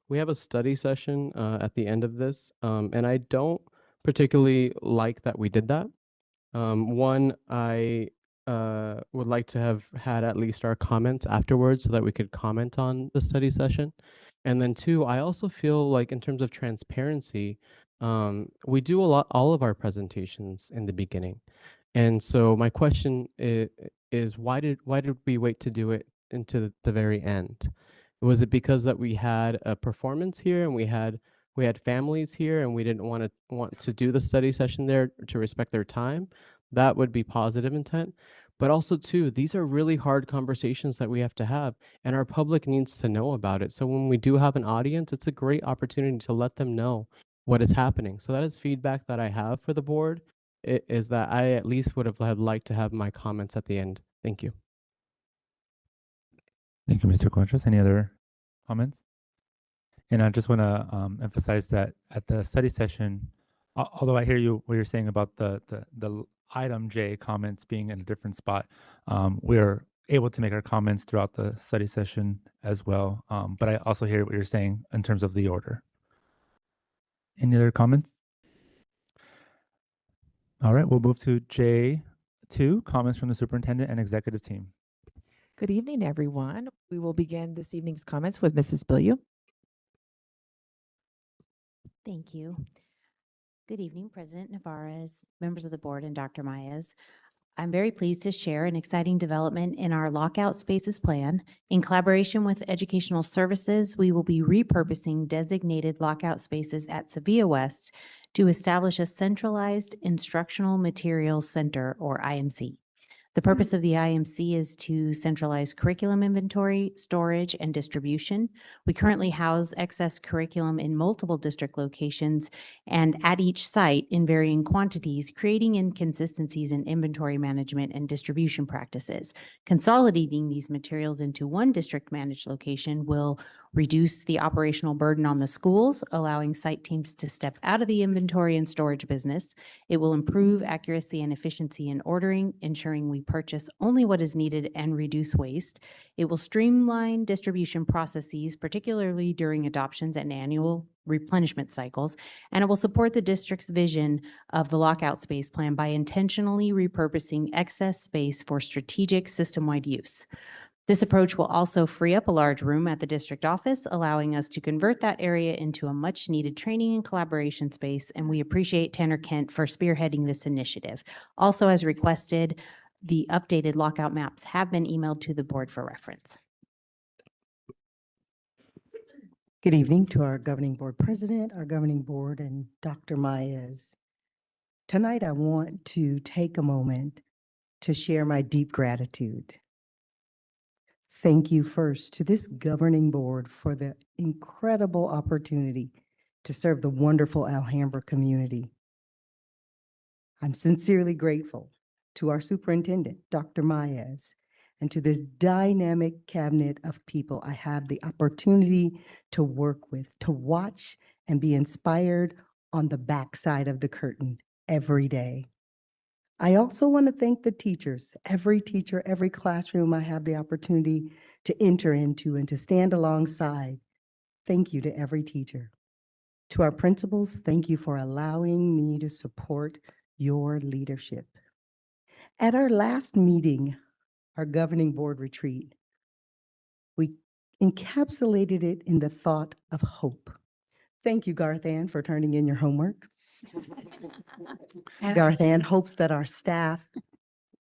we have a study session at the end of this, and I don't particularly like that we did that. One, I would like to have had at least our comments afterwards so that we could comment on the study session. And then two, I also feel like in terms of transparency, we do all of our presentations in the beginning. And so my question is why did we wait to do it into the very end? Was it because that we had a performance here and we had families here and we didn't want to do the study session there to respect their time? That would be positive intent. But also, too, these are really hard conversations that we have to have, and our public needs to know about it. So when we do have an audience, it's a great opportunity to let them know what is happening. So that is feedback that I have for the board, is that I at least would have liked to have my comments at the end. Thank you. Thank you, Mr. Conchas. Any other comments? And I just want to emphasize that at the study session, although I hear you what you're saying about the item J comments being in a different spot, we're able to make our comments throughout the study session as well. But I also hear what you're saying in terms of the order. Any other comments? All right, we'll move to J2, comments from the superintendent and executive team. Good evening, everyone. We will begin this evening's comments with Mrs. Billiou. Thank you. Good evening, President Navarez, members of the board, and Dr. Myers. I'm very pleased to share an exciting development in our lockout spaces plan. In collaboration with Educational Services, we will be repurposing designated lockout spaces at Sevilla West to establish a centralized instructional materials center, or IMC. The purpose of the IMC is to centralize curriculum inventory, storage, and distribution. We currently house excess curriculum in multiple district locations and at each site in varying quantities, creating inconsistencies in inventory management and distribution practices. Consolidating these materials into one district-managed location will reduce the operational burden on the schools, allowing site teams to step out of the inventory and storage business. It will improve accuracy and efficiency in ordering, ensuring we purchase only what is needed and reduce waste. It will streamline distribution processes, particularly during adoptions and annual replenishment cycles, and it will support the district's vision of the lockout space plan by intentionally repurposing excess space for strategic system-wide use. This approach will also free up a large room at the district office, allowing us to convert that area into a much-needed training and collaboration space, and we appreciate Tanner Kent for spearheading this initiative. Also, as requested, the updated lockout maps have been emailed to the board for reference. Good evening to our governing board president, our governing board, and Dr. Myers. Tonight, I want to take a moment to share my deep gratitude. Thank you first to this governing board for the incredible opportunity to serve the wonderful Alhambra community. I'm sincerely grateful to our superintendent, Dr. Myers, and to this dynamic cabinet of people I have the opportunity to work with, to watch and be inspired on the backside of the curtain every day. I also want to thank the teachers, every teacher, every classroom I have the opportunity to enter into and to stand alongside. Thank you to every teacher. To our principals, thank you for allowing me to support your leadership. At our last meeting, our governing board retreat, we encapsulated it in the thought of hope. Thank you, Garth Ann, for turning in your homework. Garth Ann hopes that our staff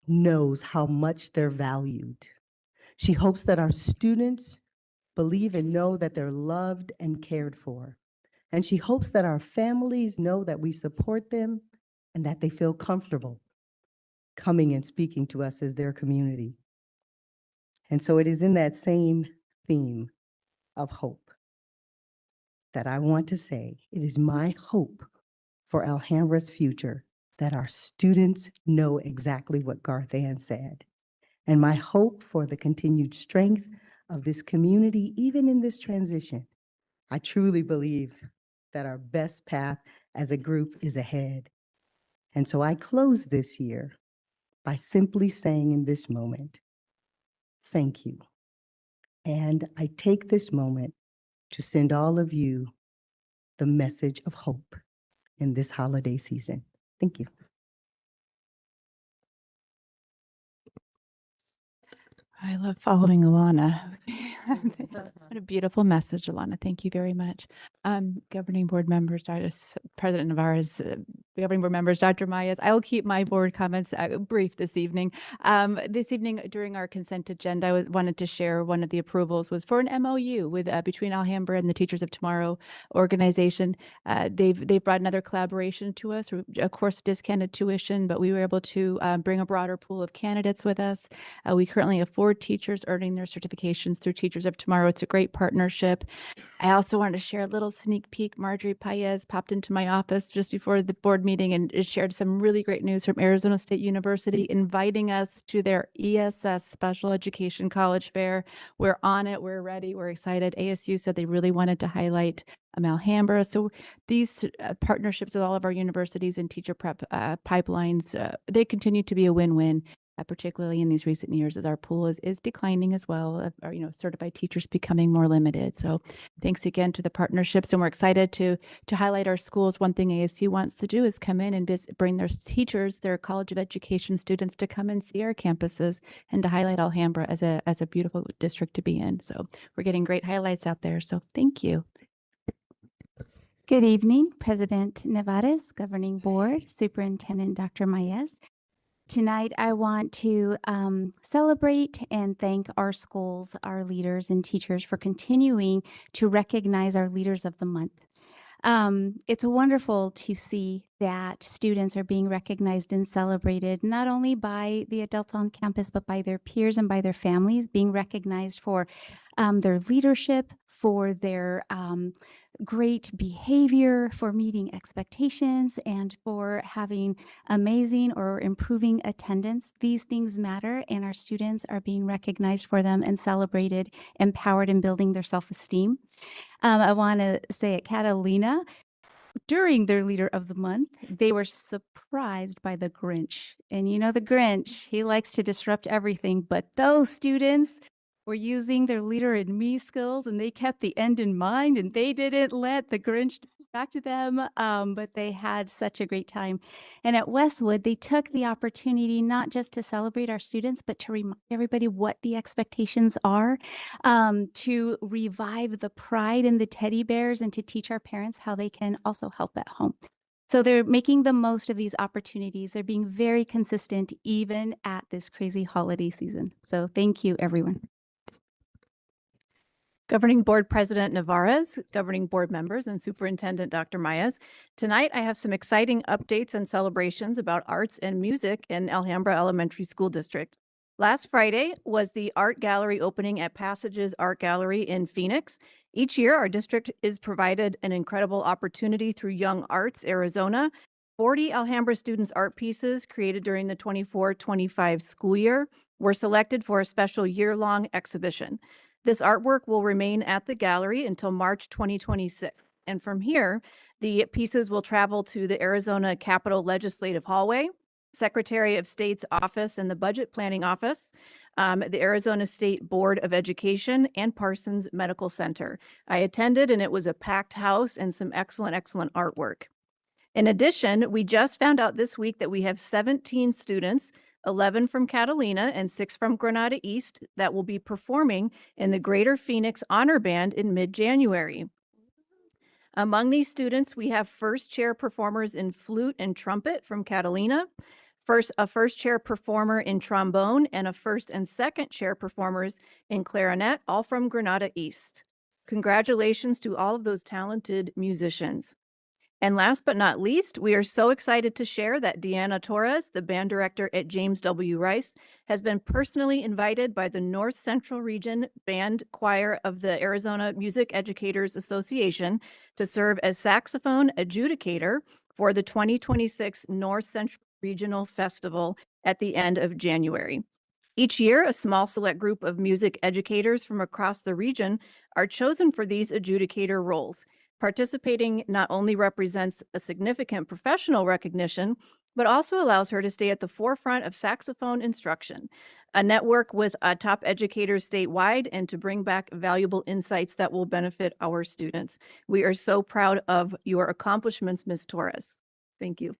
knows how much they're valued. She hopes that our students believe and know that they're loved and cared for. And she hopes that our families know that we support them and that they feel comfortable coming and speaking to us as their community. And so it is in that same theme of hope that I want to say it is my hope for Alhambra's future that our students know exactly what Garth Ann said. And my hope for the continued strength of this community, even in this transition. I truly believe that our best path as a group is ahead. And so I close this year by simply saying in this moment, thank you. And I take this moment to send all of you the message of hope in this holiday season. Thank you. I love following Alana. What a beautiful message, Alana. Thank you very much. Governing board members, President Navarez, governing board members, Dr. Mayes. I will keep my board comments brief this evening. This evening, during our consent agenda, I wanted to share one of the approvals was for an MOU with between Alhambra and the Teachers of Tomorrow organization. They've brought another collaboration to us, of course, discounted tuition, but we were able to bring a broader pool of candidates with us. We currently have 4 teachers earning their certifications through Teachers of Tomorrow. It's a great partnership. I also wanted to share a little sneak peek. Marjorie Paez popped into my office just before the board meeting and shared some really great news from Arizona State University, inviting us to their ESS Special Education College Fair. We're on it. We're ready. We're excited. ASU said they really wanted to highlight Alhambra. So these partnerships with all of our universities and teacher prep pipelines, they continue to be a win-win. Particularly in these recent years, as our pool is declining as well, or certified teachers becoming more limited. So, thanks again to the partnerships, and we're excited to highlight our schools. One thing ASU wants to do is come in and bring their teachers, their College of Education students, to come and see our campuses and to highlight Alhambra as a beautiful district to be in. So, we're getting great highlights out there. So, thank you. Good evening, President Nevares, Governing Board, Superintendent Dr. Mayes. Tonight, I want to celebrate and thank our schools, our leaders and teachers for continuing to recognize our Leaders of the Month. It's wonderful to see that students are being recognized and celebrated, not only by the adults on campus, but by their peers and by their families, being recognized for their leadership, for their great behavior, for meeting expectations, and for having amazing or improving attendance. These things matter, and our students are being recognized for them and celebrated, empowered, and building their self-esteem. I want to say at Catalina, during their Leader of the Month, they were surprised by the Grinch. And you know the Grinch, he likes to disrupt everything, but those students were using their Leader in Me skills, and they kept the end in mind, and they didn't let the Grinch back to them, but they had such a great time. And at Westwood, they took the opportunity not just to celebrate our students, but to remind everybody what the expectations are, to revive the pride in the teddy bears, and to teach our parents how they can also help at home. So they're making the most of these opportunities. They're being very consistent, even at this crazy holiday season. So thank you, everyone. Governing Board President Navarez, Governing Board members, and Superintendent Dr. Mayes. Tonight, I have some exciting updates and celebrations about arts and music in Alhambra Elementary School District. Last Friday was the art gallery opening at Passages Art Gallery in Phoenix. Each year, our district is provided an incredible opportunity through Young Arts Arizona. 40 Alhambra students' art pieces created during the 24-25 school year were selected for a special year-long exhibition. This artwork will remain at the gallery until March 2026. And from here, the pieces will travel to the Arizona Capitol Legislative Hallway, Secretary of State's office and the Budget Planning Office, the Arizona State Board of Education, and Parsons Medical Center. I attended, and it was a packed house and some excellent artwork. In addition, we just found out this week that we have 17 students, 11 from Catalina and 6 from Granada East, that will be performing in the Greater Phoenix Honor Band in mid-January. Among these students, we have first chair performers in flute and trumpet from Catalina, a first chair performer in trombone, and a first and second chair performers in clarinet, all from Granada East. Congratulations to all of those talented musicians. And last but not least, we are so excited to share that Deanna Torres, the band director at James W. Rice, has been personally invited by the North Central Region Band Choir of the Arizona Music Educators Association to serve as saxophone adjudicator for the 2026 North Central Regional Festival at the end of January. Each year, a small select group of music educators from across the region are chosen for these adjudicator roles. Participating not only represents a significant professional recognition, but also allows her to stay at the forefront of saxophone instruction, a network with top educators statewide, and to bring back valuable insights that will benefit our students. We are so proud of your accomplishments, Ms. Torres. Thank you.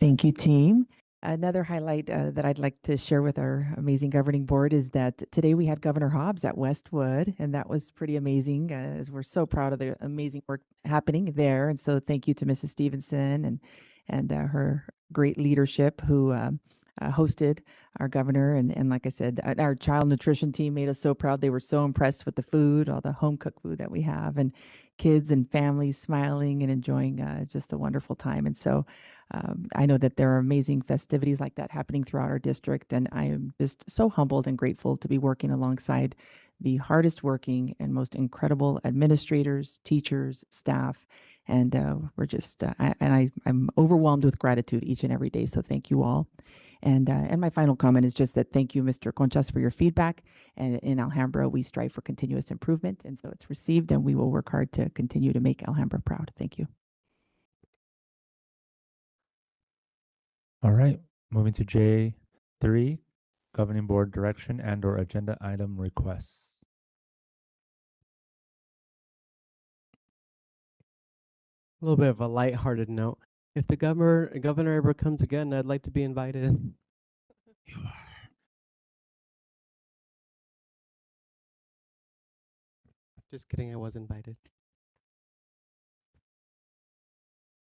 Thank you, team. Another highlight that I'd like to share with our amazing governing board is that today we had Governor Hobbs at Westwood, and that was pretty amazing, as we're so proud of the amazing work happening there. And so thank you to Mrs. Stevenson and her great leadership who hosted our governor. And like I said, our child nutrition team made us so proud. They were so impressed with the food, all the home cooked food that we have, and kids and families smiling and enjoying just a wonderful time. And so I know that there are amazing festivities like that happening throughout our district, and I am just so humbled and grateful to be working alongside the hardest working and most incredible administrators, teachers, staff, and we're just I'm overwhelmed with gratitude each and every day. So thank you all. And my final comment is just that thank you, Mr. Conchas, for your feedback. And in Alhambra, we strive for continuous improvement, and so it's received, and we will work hard to continue to make Alhambra proud. Thank you. All right, moving to J3, governing board direction and/or agenda item requests. A little bit of a lighthearted note. If the governor ever comes again, I'd like to be invited. Just kidding, I was invited.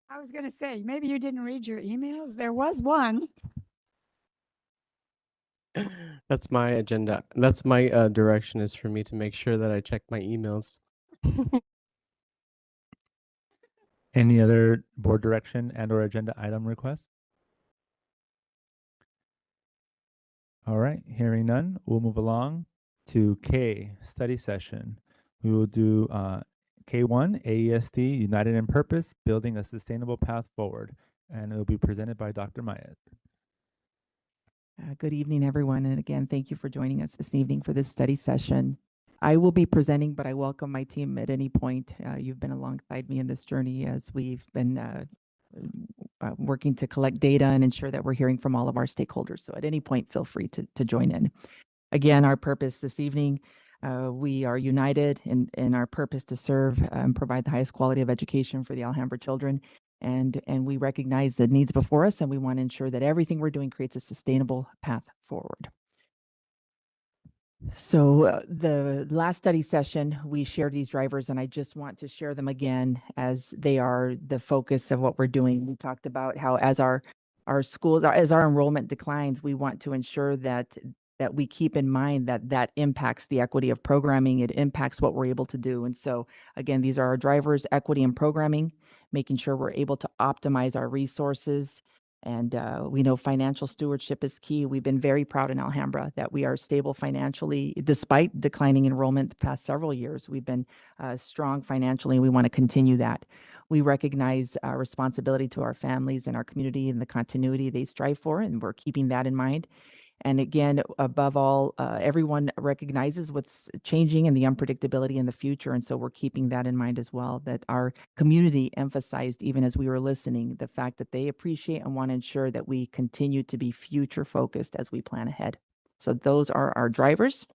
I was going to say, maybe you didn't read your emails. There was one. That's my agenda. That's my direction, is for me to make sure that I check my emails. Any other board direction and/or agenda item requests? All right, hearing none, we'll move along to K, study session. We will do K1, AESD, United in Purpose, Building a Sustainable Path Forward, and it will be presented by Dr. Maya. Good evening, everyone. And again, thank you for joining us this evening for this study session. I will be presenting, but I welcome my team at any point. You've been alongside me in this journey as we've been working to collect data and ensure that we're hearing from all of our stakeholders. So at any point, feel free to join in. Again, our purpose this evening, we are united in our purpose to serve and provide the highest quality of education for the Alhambra children. And we recognize the needs before us, and we want to ensure that everything we're doing creates a sustainable path forward. So the last study session, we shared these drivers, and I just want to share them again as they are the focus of what we're doing. We talked about how as our schools, as our enrollment declines, we want to ensure that we keep in mind that impacts the equity of programming. It impacts what we're able to do. And so again, these are our drivers: equity in programming, making sure we're able to optimize our resources. And we know financial stewardship is key. We've been very proud in Alhambra that we are stable financially, despite declining enrollment the past several years. We've been strong financially, and we want to continue that. We recognize our responsibility to our families and our community and the continuity they strive for, and we're keeping that in mind. And again, above all, everyone recognizes what's changing and the unpredictability in the future. And so we're keeping that in mind as well, that our community emphasized, even as we were listening, the fact that they appreciate and want to ensure that we continue to be future focused as we plan ahead. So those are our drivers.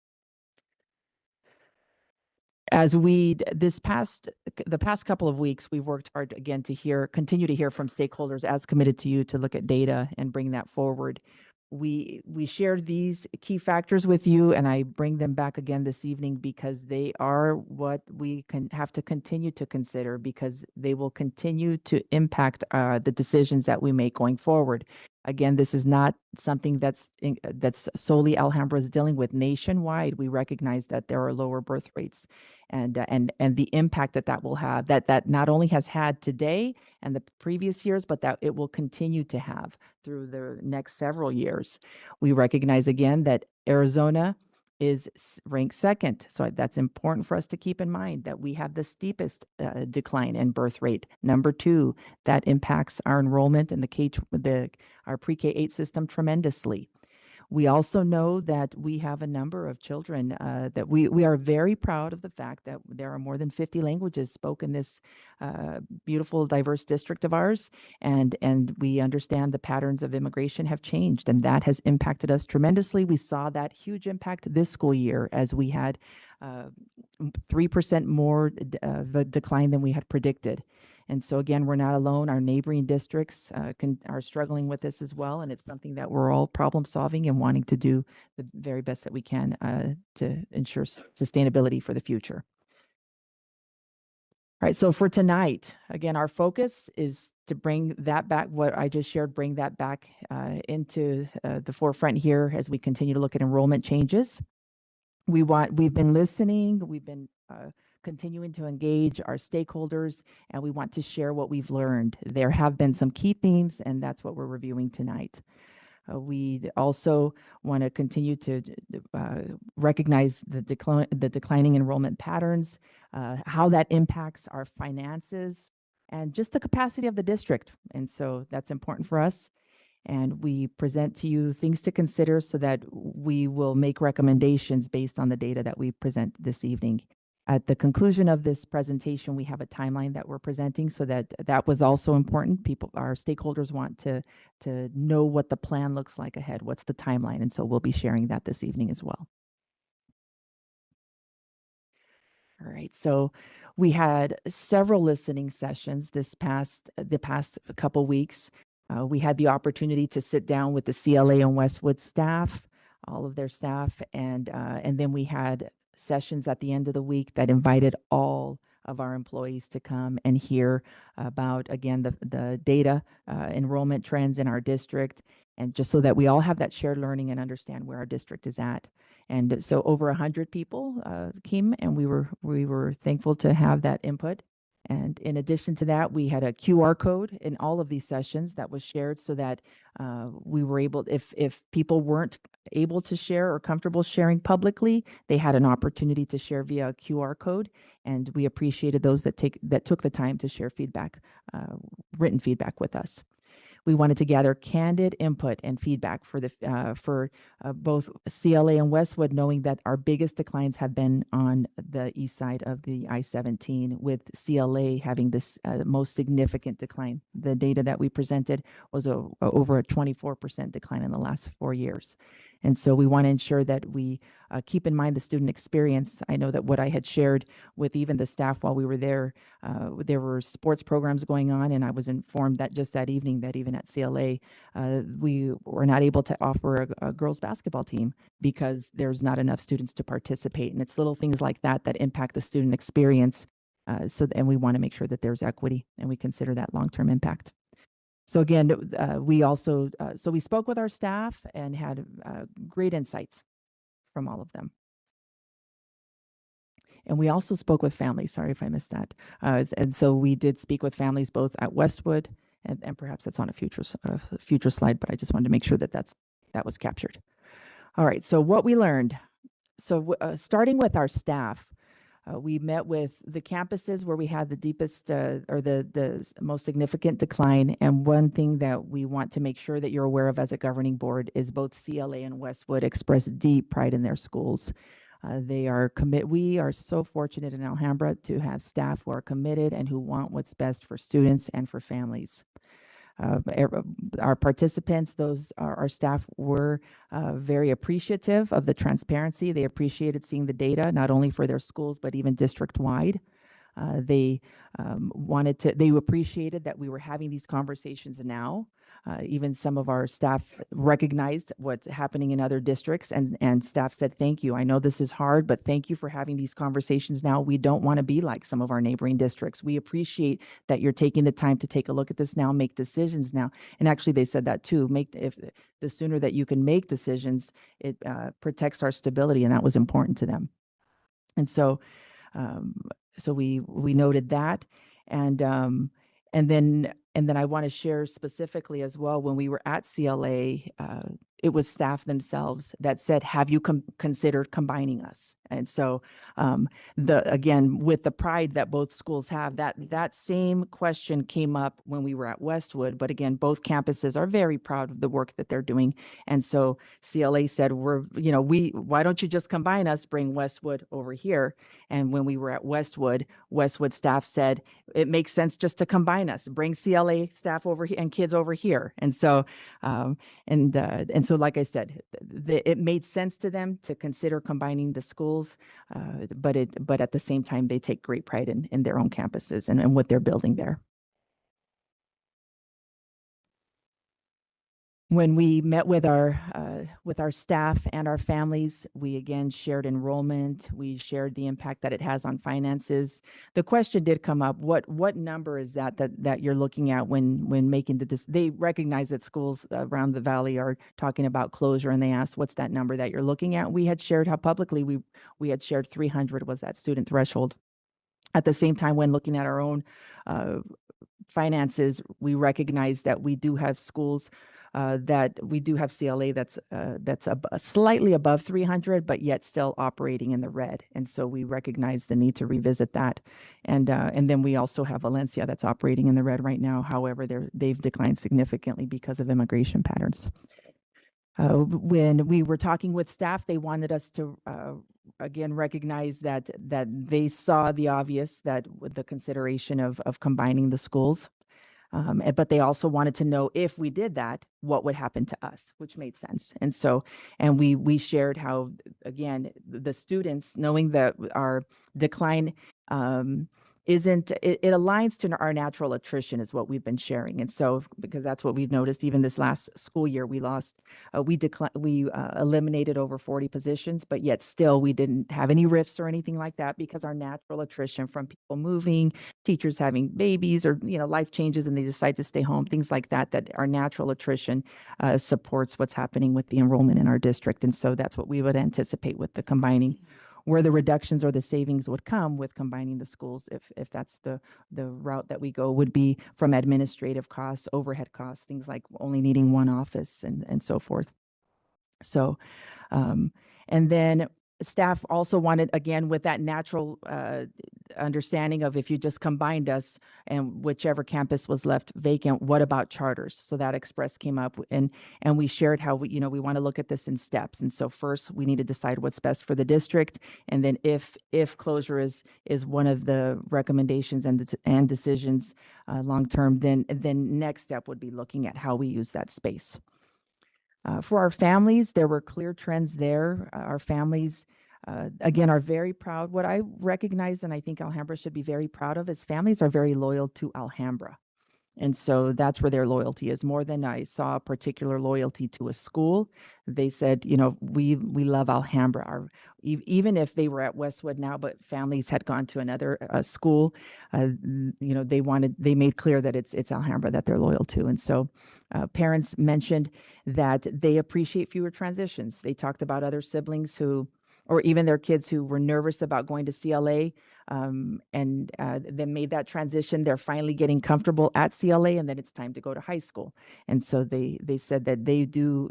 As the past couple of weeks, we've worked hard again to continue to hear from stakeholders as committed to you to look at data and bring that forward. We shared these key factors with you, and I bring them back again this evening because they are what we have to continue to consider, because they will continue to impact the decisions that we make going forward. Again, this is not something that's solely Alhambra's dealing with. Nationwide, we recognize that there are lower birth rates, and the impact that will have, that not only has had today and the previous years, but that it will continue to have through the next several years. We recognize again that Arizona is ranked second. So that's important for us to keep in mind, that we have the steepest decline in birth rate. Number two, that impacts our enrollment in our pre-K-8 system tremendously. We also know that we have a number of children that we are very proud of the fact that there are more than 50 languages spoken in this beautiful, diverse district of ours. And we understand the patterns of immigration have changed, and that has impacted us tremendously. We saw that huge impact this school year as we had 3% more of a decline than we had predicted. And so again, we're not alone. Our neighboring districts are struggling with this as well. And it's something that we're all problem solving and wanting to do the very best that we can to ensure sustainability for the future. All right, so for tonight, again, our focus is to bring that back, what I just shared, bring that back into the forefront here as we continue to look at enrollment changes. We've been listening, we've been continuing to engage our stakeholders, and we want to share what we've learned. There have been some key themes, and that's what we're reviewing tonight. We also want to continue to recognize the declining enrollment patterns, how that impacts our finances, and just the capacity of the district. And so that's important for us. And we present to you things to consider so that we will make recommendations based on the data that we present this evening. At the conclusion of this presentation, we have a timeline that we're presenting, so that was also important. Our stakeholders want to know what the plan looks like ahead, what's the timeline, and so we'll be sharing that this evening as well. All right, so we had several listening sessions the past couple weeks. We had the opportunity to sit down with the CLA and Westwood staff, all of their staff, and then we had sessions at the end of the week that invited all of our employees to come and hear about, again, the data, enrollment trends in our district, and just so that we all have that shared learning and understand where our district is at. And so over 100 people came, and we were thankful to have that input. And in addition to that, we had a QR code in all of these sessions that was shared so that we were able, if people weren't able to share or comfortable sharing publicly, they had an opportunity to share via a QR code. And we appreciated those that took the time to share feedback, written feedback with us. We wanted to gather candid input and feedback for both CLA and Westwood, knowing that our biggest declines have been on the east side of the I-17, with CLA having this most significant decline. The data that we presented was over a 24% decline in the last 4 years. And so we want to ensure that we keep in mind the student experience. I know that what I had shared with even the staff while we were there were sports programs going on, and I was informed that just that evening that even at CLA, we were not able to offer a girls basketball team because there's not enough students to participate. And it's little things like that that impact the student experience. And we want to make sure that there's equity, and we consider that long-term impact. So again, we also, so we spoke with our staff and had great insights from all of them. And we also spoke with families. Sorry if I missed that. And so we did speak with families both at Westwood, and perhaps that's on a future slide, but I just wanted to make sure that that was captured. All right, so what we learned. So starting with our staff, we met with the campuses where we had the deepest or the most significant decline. And one thing that we want to make sure that you're aware of as a governing board is both CLA and Westwood express deep pride in their schools. We are so fortunate in Alhambra to have staff who are committed and who want what's best for students and for families. Our participants, our staff, were very appreciative of the transparency. They appreciated seeing the data, not only for their schools, but even district-wide. They appreciated that we were having these conversations now. Even some of our staff recognized what's happening in other districts, and staff said, thank you. I know this is hard, but thank you for having these conversations now. We don't want to be like some of our neighboring districts. We appreciate that you're taking the time to take a look at this now, make decisions now. And actually, they said that too. If the sooner that you can make decisions, it protects our stability, and that was important to them. And so, we noted that, and then I want to share specifically as well, when we were at CLA, it was staff themselves that said, have you considered combining us? And so again, with the pride that both schools have, that same question came up when we were at Westwood. But again, both campuses are very proud of the work that they're doing. And so CLA said, why don't you just combine us, bring Westwood over here? And when we were at Westwood staff said, it makes sense just to combine us, bring CLA staff over here and kids over here. And so, and so, like I said, it made sense to them to consider combining the schools, but at the same time, they take great pride in their own campuses and what they're building there. When we met with our staff and our families, we again shared enrollment. We shared the impact that it has on finances. The question did come up: what number is that you're looking at when making they recognize that schools around the valley are talking about closure, and they asked, what's that number that you're looking at? We had shared how publicly we had shared 300 was that student threshold. At the same time, when looking at our own finances, we recognize that we do have schools that we do have CLA that's slightly above 300, but yet still operating in the red. And so we recognize the need to revisit that. And then we also have Valencia that's operating in the red right now. However, they've declined significantly because of immigration patterns. When we were talking with staff, they wanted us to again recognize that they saw the obvious, that with the consideration of combining the schools. But they also wanted to know, if we did that, what would happen to us, which made sense. And so, and we shared how, again, the students, knowing that our decline it aligns to our natural attrition, is what we've been sharing. And so, because that's what we've noticed, even this last school year, we eliminated over 40 positions, but yet still we didn't have any rifts or anything like that, because our natural attrition from people moving, teachers having babies, or life changes and they decide to stay home, things like that, that our natural attrition supports what's happening with the enrollment in our district. And so that's what we would anticipate with the combining. Where the reductions or the savings would come with combining the schools, if that's the route that we go, would be from administrative costs, overhead costs, things like only needing one office and so forth. So, and then staff also wanted, again, with that natural understanding of, if you just combined us and whichever campus was left vacant, what about charters? So that express came up, and we shared how we want to look at this in steps. And so first we need to decide what's best for the district, and then if closure is one of the recommendations and decisions long term, then next step would be looking at how we use that space. For our families, there were clear trends there. Our families, again, are very proud. What I recognize, and I think Alhambra should be very proud of, is families are very loyal to Alhambra. And so that's where their loyalty is, more than I saw a particular loyalty to a school. They said, we love Alhambra. Even if they were at Westwood now, but families had gone to another school, they made clear that it's Alhambra that they're loyal to. And so parents mentioned that they appreciate fewer transitions. They talked about other siblings or even their kids who were nervous about going to CLA, and then made that transition. They're finally getting comfortable at CLA, and then it's time to go to high school. And so they said that they do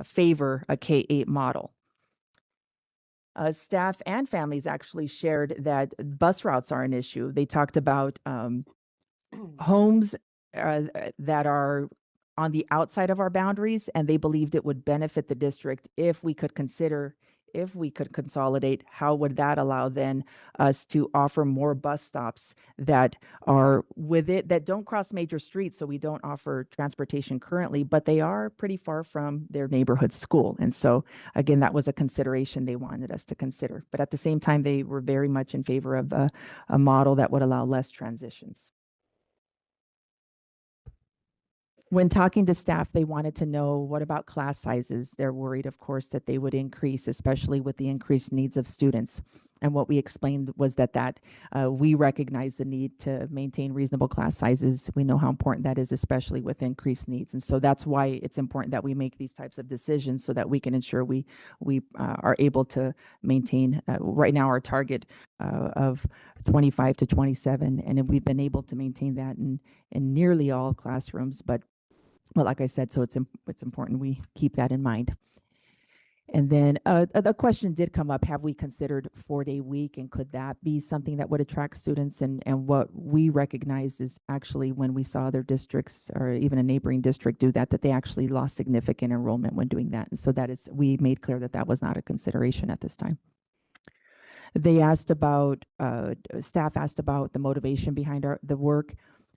favor a K-8 model. Staff and families actually shared that bus routes are an issue. They talked about homes that are on the outside of our boundaries, and they believed it would benefit the district if we could consolidate. How would that allow then us to offer more bus stops that are with it, that don't cross major streets? So we don't offer transportation currently, but they are pretty far from their neighborhood school. And so again, that was a consideration they wanted us to consider. But at the same time, they were very much in favor of a model that would allow less transitions. When talking to staff, they wanted to know, what about class sizes? They're worried, of course, that they would increase, especially with the increased needs of students. And what we explained was that we recognize the need to maintain reasonable class sizes. We know how important that is, especially with increased needs. And so that's why it's important that we make these types of decisions, so that we can ensure we are able to maintain, right now, our target of 25 to 27. And we've been able to maintain that in nearly all classrooms. But like I said, so it's important we keep that in mind. And then the question did come up: have we considered 4-day week, and could that be something that would attract students? And what we recognize is, actually, when we saw other districts, or even a neighboring district, do that they actually lost significant enrollment when doing that. And so we made clear that was not a consideration at this time. They asked about, staff asked about the motivation behind the work.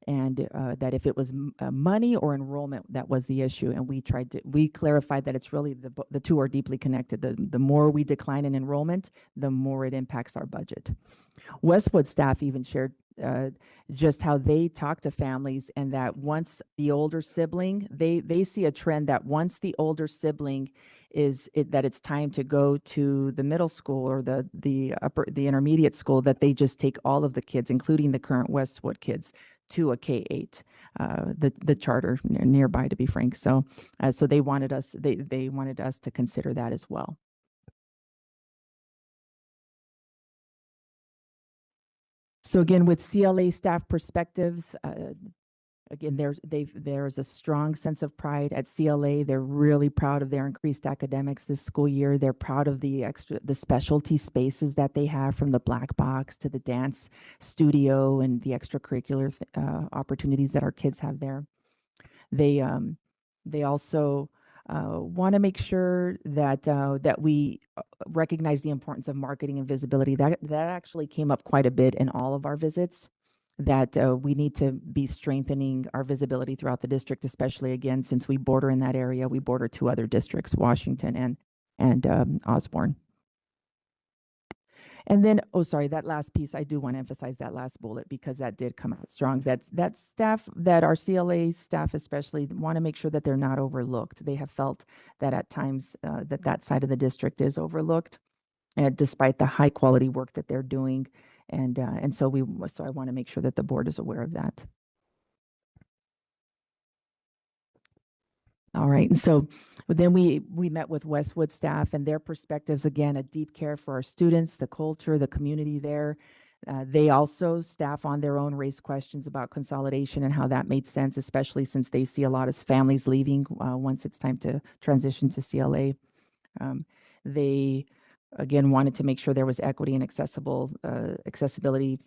and that if it was money or enrollment that was the issue, and we clarified that it's really the two are deeply connected. The more we decline in enrollment, the more it impacts our budget. Westwood staff even shared just how they talk to families, and that once the older sibling, they see a trend that once the older sibling that it's time to go to the middle school or the intermediate school, that they just take all of the kids, including the current Westwood kids, to a K-8, the charter nearby, to be frank. So they wanted us to consider that as well. So again, with CLA staff perspectives, again, there's a strong sense of pride at CLA. They're really proud of their increased academics this school year. They're proud of the specialty spaces that they have, from the black box to the dance studio and the extracurricular opportunities that our kids have there. They also want to make sure that we recognize the importance of marketing and visibility. That actually came up quite a bit in all of our visits, that we need to be strengthening our visibility throughout the district, especially again, since we border in that area. We border two other districts, Washington and Osborne. And then, oh, sorry, that last piece, I do want to emphasize that last bullet because that did come out strong. That staff, that our CLA staff especially, want to make sure that they're not overlooked. They have felt that at times that side of the district is overlooked, despite the high quality work that they're doing. And so I want to make sure that the board is aware of that. All right, and so then we met with Westwood staff and their perspectives. Again, a deep care for our students, the culture, the community there. They also, staff on their own, raised questions about consolidation and how that made sense, especially since they see a lot of families leaving once it's time to transition to CLA. They, again, wanted to make sure there was equity and accessibility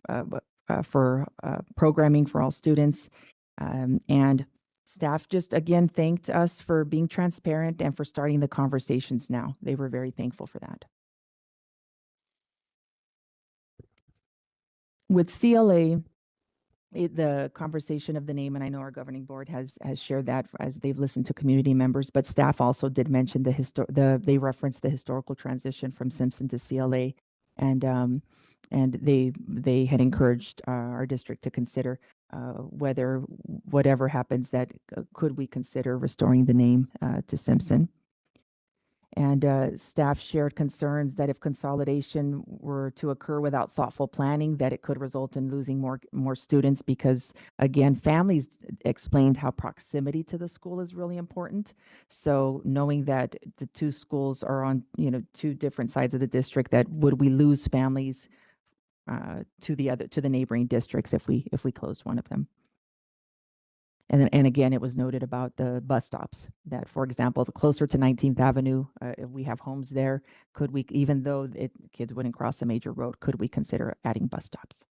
for programming for all students. And staff just, again, thanked us for being transparent and for starting the conversations now. They were very thankful for that. With CLA, the conversation of the name, and I know our governing board has shared that as they've listened to community members, but staff also did mention they referenced the historical transition from Simpson to CLA, and they had encouraged our district to consider whether, whatever happens, that could we consider restoring the name to Simpson. And staff shared concerns that if consolidation were to occur without thoughtful planning, that it could result in losing more students, because again, families explained how proximity to the school is really important. So knowing that the two schools are on two different sides of the district, that would we lose families to the neighboring districts if we closed one of them. And again, it was noted about the bus stops, that, for example, closer to 19th Avenue, if we have homes there, could we, even though kids wouldn't cross a major road, could we consider adding bus stops?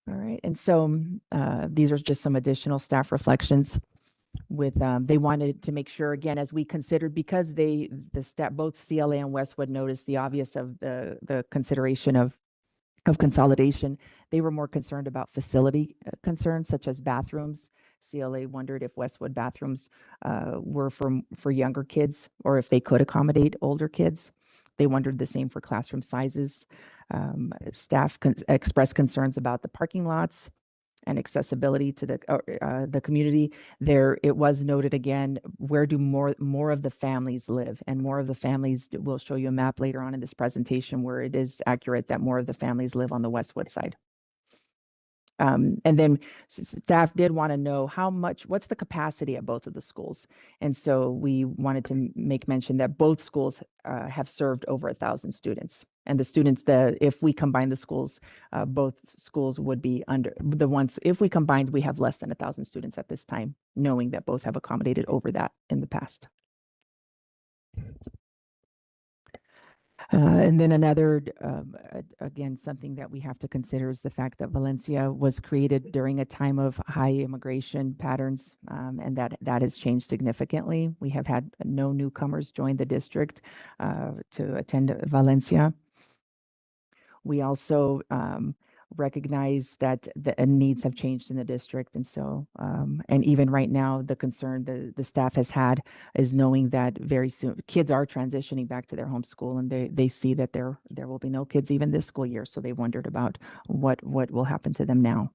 All right, and so these are just some additional staff reflections. They wanted to make sure, again, as we considered, because both CLA and Westwood noticed the obvious of the consideration of consolidation. They were more concerned about facility concerns, such as bathrooms. CLA wondered if Westwood bathrooms were for younger kids, or if they could accommodate older kids. They wondered the same for classroom sizes. Staff expressed concerns about the parking lots and accessibility to the community. There, it was noted again, where do more of the families live? And more of the families, we'll show you a map later on in this presentation where it is accurate that more of the families live on the Westwood side. And then staff did want to know what's the capacity at both of the schools. And so we wanted to make mention that both schools have served over 1,000 students. And the students, if we combine the schools, both schools would be under the ones, if we combined, we have less than 1,000 students at this time, knowing that both have accommodated over that in the past. And then another, again, something that we have to consider is the fact that Valencia was created during a time of high immigration patterns, and that has changed significantly. We have had no newcomers join the district to attend Valencia. We also recognize that the needs have changed in the district. And so, and even right now, the concern the staff has had is knowing that very soon kids are transitioning back to their home school, and they see that there will be no kids even this school year. So they wondered about what will happen to them now.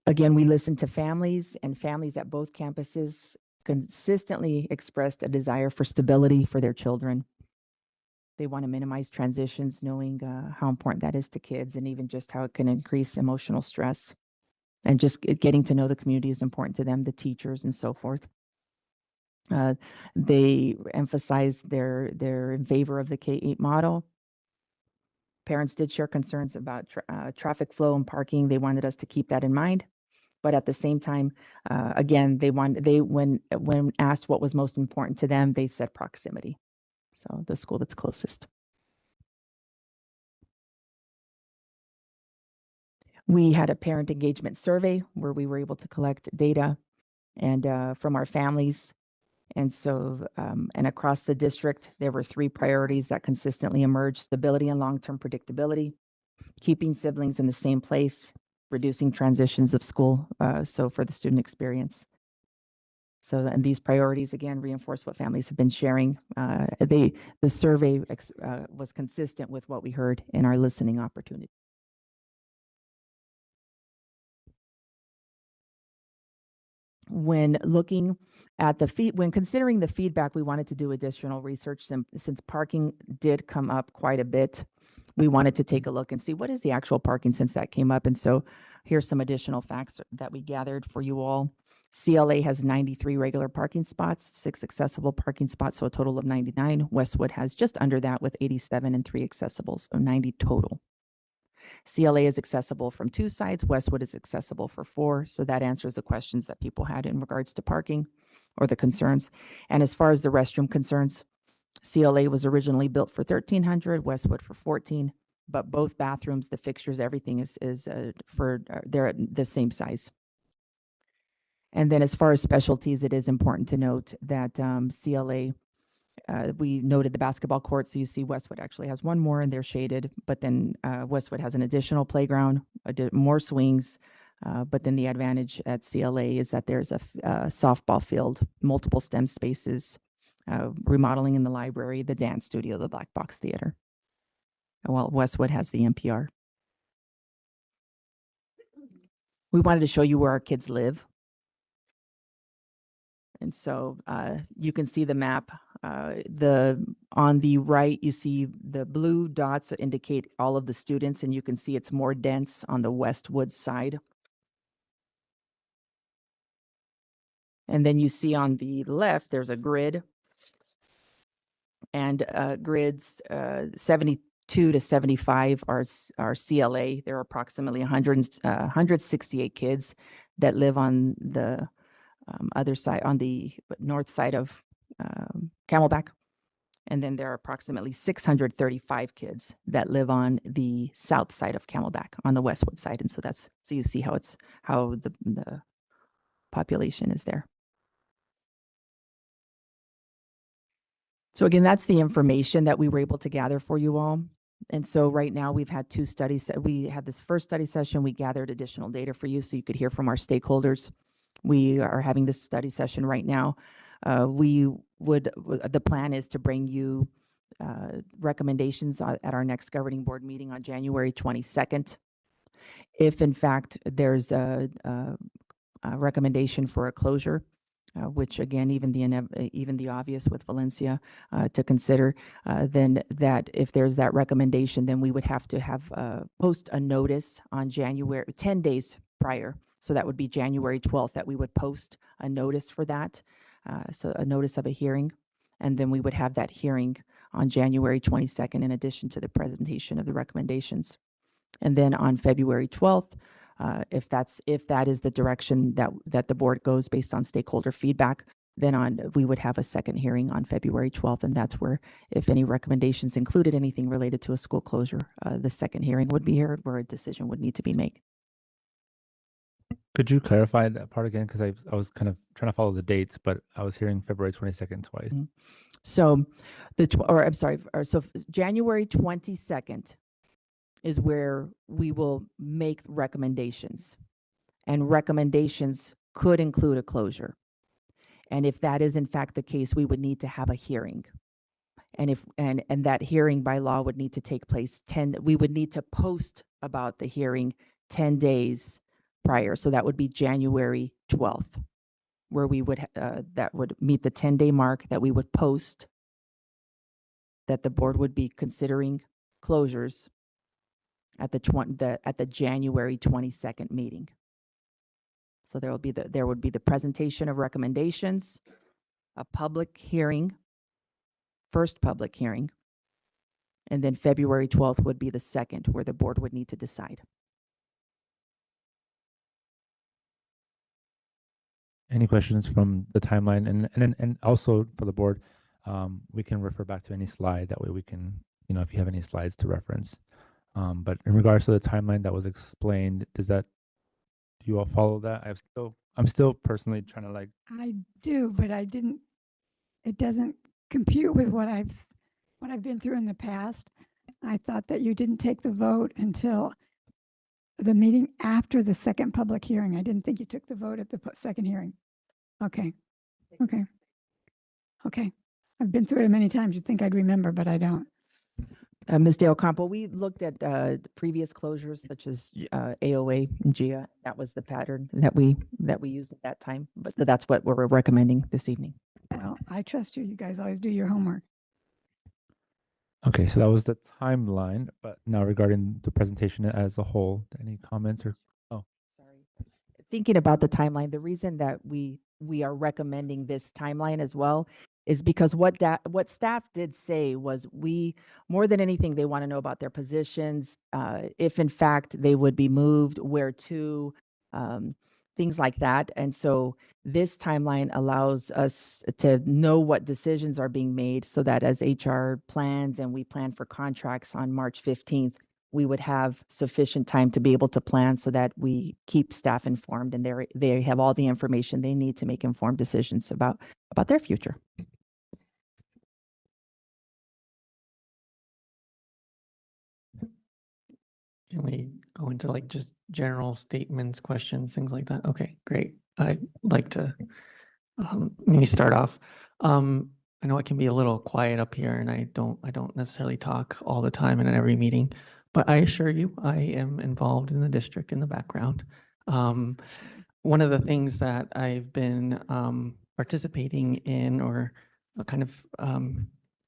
Again, we listened to families, and families at both campuses consistently expressed a desire for stability for their children. They want to minimize transitions, knowing how important that is to kids, and even just how it can increase emotional stress. And just getting to know the community is important to them, the teachers and so forth. They emphasize they're in favor of the K-8 model. Parents did share concerns about traffic flow and parking. They wanted us to keep that in mind. But at the same time, again, when asked what was most important to them, they said proximity. So the school that's closest. We had a parent engagement survey where we were able to collect data and from our families. And so, and across the district, there were 3 priorities that consistently emerged: stability and long-term predictability, keeping siblings in the same place, reducing transitions of school, so for the student experience. So, and these priorities, again, reinforce what families have been sharing. The survey was consistent with what we heard in our listening opportunity. When looking at when considering the feedback, we wanted to do additional research since parking did come up quite a bit. We wanted to take a look and see what is the actual parking since that came up. And so here's some additional facts that we gathered for you all. CLA has 93 regular parking spots, 6 accessible parking spots, so a total of 99. Westwood has just under that with 87 and 3 accessible, so 90 total. CLA is accessible from 2 sides. Westwood is accessible for 4. So that answers the questions that people had in regards to parking or the concerns. And as far as the restroom concerns, CLA was originally built for 1,300, Westwood for 14, but both bathrooms, the fixtures, everything is they're at the same size. And then as far as specialties, it is important to note that CLA, we noted the basketball court. So you see Westwood actually has 1 more and they're shaded, but then Westwood has an additional playground, more swings. But then the advantage at CLA is that there's a softball field, multiple STEM spaces, remodeling in the library, the dance studio, the black box theater. While Westwood has the NPR. We wanted to show you where our kids live. And so you can see the map. On the right, you see the blue dots that indicate all of the students, and you can see it's more dense on the Westwood side. And then you see on the left, there's a grid. And grids 72 to 75 are CLA. There are approximately 168 kids that live on the other side, on the north side of Camelback. And then there are approximately 635 kids that live on the south side of Camelback, on the Westwood side. And so so you see how the population is there. So again, that's the information that we were able to gather for you all. And so right now we've had 2 studies. We had this first study session. We gathered additional data for you so you could hear from our stakeholders. We are having this study session right now. The plan is to bring you recommendations at our next governing board meeting on January 22nd. If in fact there's a recommendation for a closure, which again, even the obvious with Valencia to consider, then that if there's that recommendation, then we would have to post a notice on January 10 days prior. So that would be January 12th that we would post a notice for that. So a notice of a hearing, and then we would have that hearing on January 22nd in addition to the presentation of the recommendations. And then on February 12th, if that is the direction that the board goes based on stakeholder feedback, then we would have a second hearing on February 12th, and that's where, if any recommendations included anything related to a school closure, the second hearing would be heard where a decision would need to be made. Could you clarify that part again? Because I was kind of trying to follow the dates, but I was hearing February 22nd twice. So I'm sorry, January 22nd is where we will make recommendations. And recommendations could include a closure. And if that is in fact the case, we would need to have a hearing. And and that hearing by law would need to take place we would need to post about the hearing 10 days prior. So that would be January 12th, where we would, that would meet the 10-day mark that we would post that the board would be considering closures at the January 22nd meeting. So there would be the presentation of recommendations, a public hearing, first public hearing, and then February 12th would be the second where the board would need to decide. Any questions from the timeline? And also for the board, we can refer back to any slide. That way we can, if you have any slides to reference. But in regards to the timeline that was explained, do you all follow that? I'm still personally trying to I do, but it doesn't compute with what I've been through in the past. I thought that you didn't take the vote until the meeting after the second public hearing. I didn't think you took the vote at the second hearing. Okay. I've been through it many times. You'd think I'd remember, but I don't. Ms. Del Campo, we looked at previous closures such as AOA and GIA. That was the pattern that we used at that time. But that's what we're recommending this evening. Well, I trust you. You guys always do your homework. Okay, so that was the timeline. But now regarding the presentation as a whole, any comments or? Oh, sorry. Thinking about the timeline, the reason that we are recommending this timeline as well is because what staff did say was more than anything, they want to know about their positions, if in fact they would be moved, where to, things like that. And so this timeline allows us to know what decisions are being made so that as HR plans and we plan for contracts on March 15th, we would have sufficient time to be able to plan so that we keep staff informed and they have all the information they need to make informed decisions about their future. Can we go into like just general statements, questions, things like that? Okay, great. I'd like to maybe start off. I know it can be a little quiet up here and I don't necessarily talk all the time and at every meeting, but I assure you I am involved in the district in the background. One of the things that I've been participating in or kind of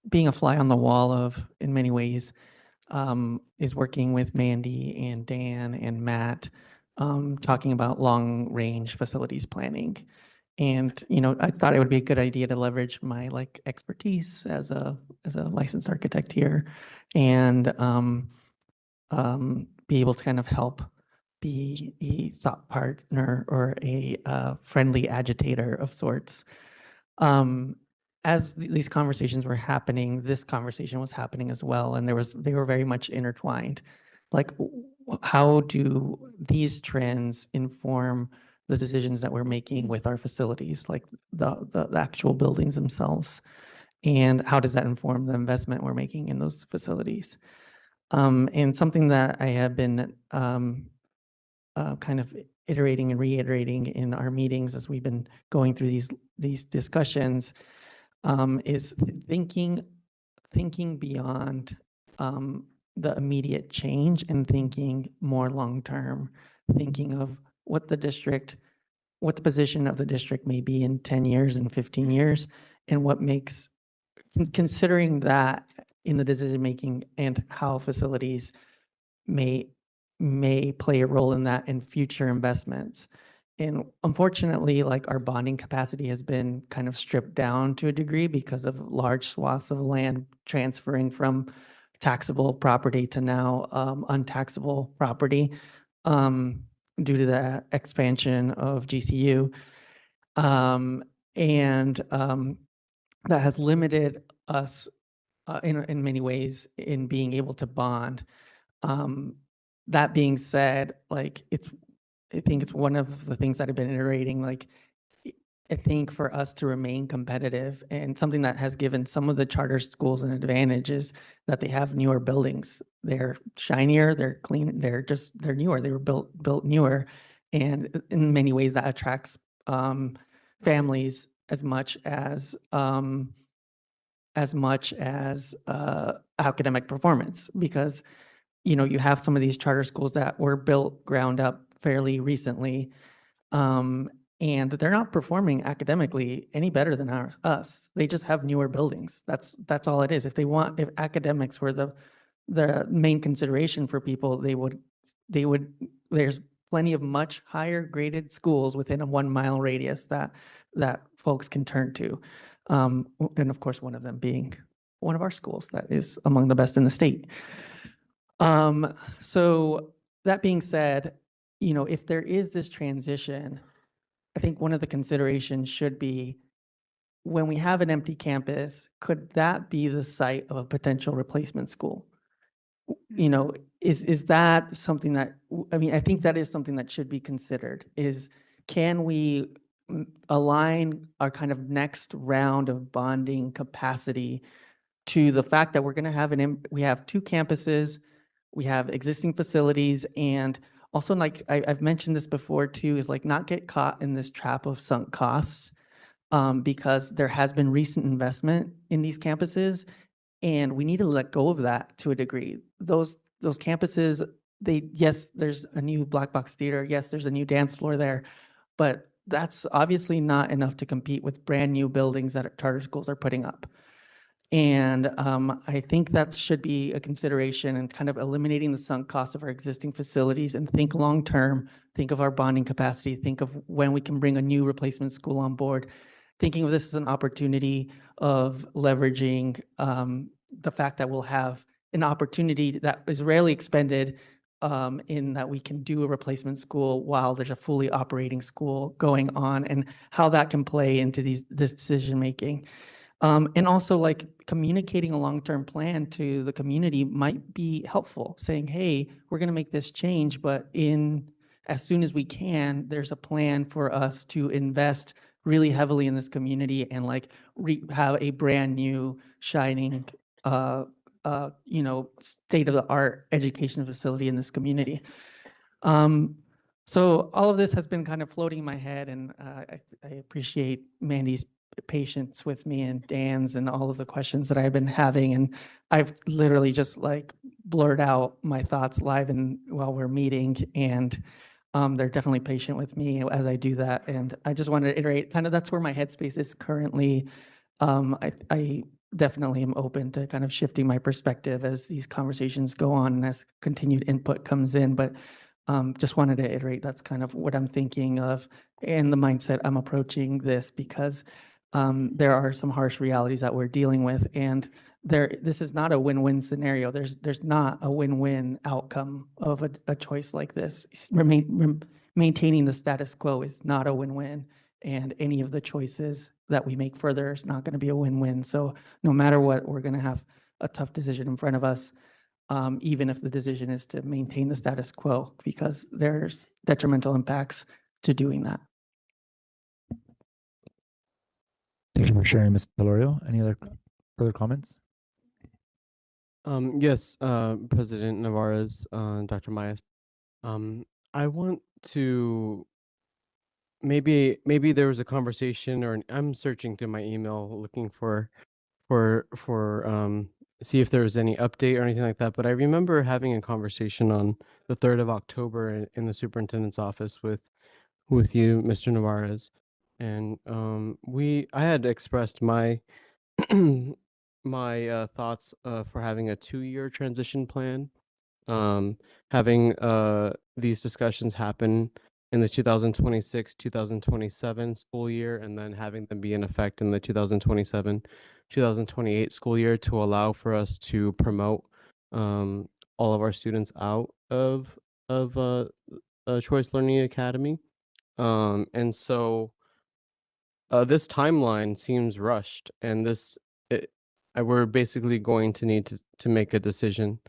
being a fly on the wall of in many ways is working with Mandy and Dan and Matt, talking about long-range facilities planning. And, I thought it would be a good idea to leverage my expertise as a licensed architect here and be able to kind of help be a thought partner or a friendly agitator of sorts. As these conversations were happening, this conversation was happening as well, and they were very much intertwined. Like, how do these trends inform the decisions that we're making with our facilities, like the actual buildings themselves? And how does that inform the investment we're making in those facilities? And something that I have been kind of iterating and reiterating in our meetings as we've been going through these discussions is thinking beyond the immediate change and thinking more long-term, thinking of what the position of the district may be in 10 years and 15 years, and what makes, considering that in the decision-making and how facilities may play a role in that in future investments. And unfortunately, our bonding capacity has been kind of stripped down to a degree because of large swaths of land transferring from taxable property to now untaxable property due to the expansion of GCU. That has limited us in many ways in being able to bond. That being said, I think it's one of the things that I've been iterating, like, I I think for us to remain competitive and something that has given some of the charter schools an advantage is that they have newer buildings. They're shinier, they're clean, they're newer. They were built newer. And in many ways that attracts families as much as academic performance, because you have some of these charter schools that were built ground up fairly recently, and they're not performing academically any better than us. They just have newer buildings. That's all it is. If academics were the main consideration for people, they would. There's plenty of much higher graded schools within a 1 mile radius that folks can turn to, and of course, one of them being one of our schools that is among the best in the state. So that being said, if there is this transition, I think one of the considerations should be, when we have an empty campus, could that be the site of a potential replacement school? Is that something that, I think that is something that should be considered, can we align our kind of next round of bonding capacity to the fact that we're going to have we have 2 campuses, we have existing facilities, and also, like I've mentioned this before too, is like not get caught in this trap of sunk costs, because there has been recent investment in these campuses, and we need to let go of that to a degree. Those campuses, yes, there's a new black box theater, yes, there's a new dance floor there, but that's obviously not enough to compete with brand new buildings that charter schools are putting up. And I think that should be a consideration, and kind of eliminating the sunk cost of our existing facilities, and think long-term, think of our bonding capacity, think of when we can bring a new replacement school on board, thinking of this as an opportunity of leveraging the fact that we'll have an opportunity that is rarely expended, in that we can do a replacement school while there's a fully operating school going on, and how that can play into this decision-making. And also, like, communicating a long-term plan to the community might be helpful, saying, hey, we're going to make this change, but as soon as we can, there's a plan for us to invest really heavily in this community and have a brand new shining state-of-the-art education facility in this community. So all of this has been kind of floating in my head, and I appreciate Mandy's patience with me and Dan's and all of the questions that I've been having. And I've literally just blurred out my thoughts live while we're meeting, and they're definitely patient with me as I do that. And I just wanted to iterate, kind of that's where my headspace is currently. I definitely am open to kind of shifting my perspective as these conversations go on and as continued input comes in. But just wanted to iterate, that's kind of what I'm thinking of and the mindset I'm approaching this, because there are some harsh realities that we're dealing with, and this is not a win-win scenario. There's not a win-win outcome of a choice like this. Maintaining the status quo is not a win-win, and any of the choices that we make further is not going to be a win-win. So no matter what, we're going to have a tough decision in front of us, even if the decision is to maintain the status quo, because there's detrimental impacts to doing that. Thank you for sharing, Mr. Delorio. Any other further comments? Yes, President Navarez, Dr. Mayas. I want to maybe there was a conversation, or I'm searching through my email looking for see if there was any update or anything like that. But I remember having a conversation on the 3rd of October in the superintendent's office with you, Mr. Navarez, and I had expressed my my thoughts for having a 2-year transition plan, having these discussions happen in the 2026-2027 school year, and then having them be in effect in the 2027-2028 school year, to allow for us to promote all of our students out of Choice Learning Academy. And so this timeline seems rushed, and we're basically going to need to make a decision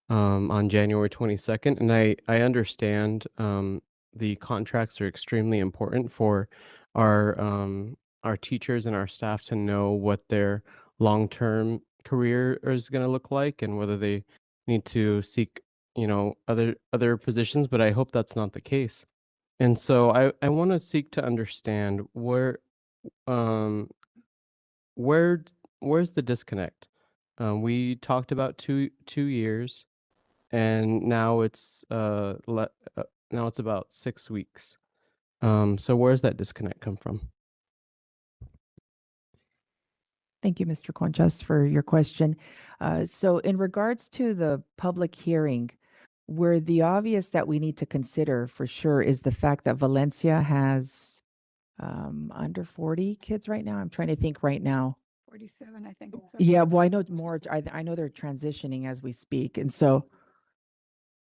on January 22nd. And I understand the contracts are extremely important for our teachers and our staff to know what their long-term career is going to look like and whether they need to seek, other positions, but I hope that's not the case. And so I want to seek to understand um where where's the disconnect? We talked about 2 years, and now it's about 6 weeks. So where's that disconnect come from? Thank you, Mr. Conchas, for your question. So in regards to the public hearing, where the obvious that we need to consider for sure is the fact that Valencia has under 40 kids right now. I'm trying to think right now. 47, I think. Yeah, well, I know more. I know they're transitioning as we speak, and so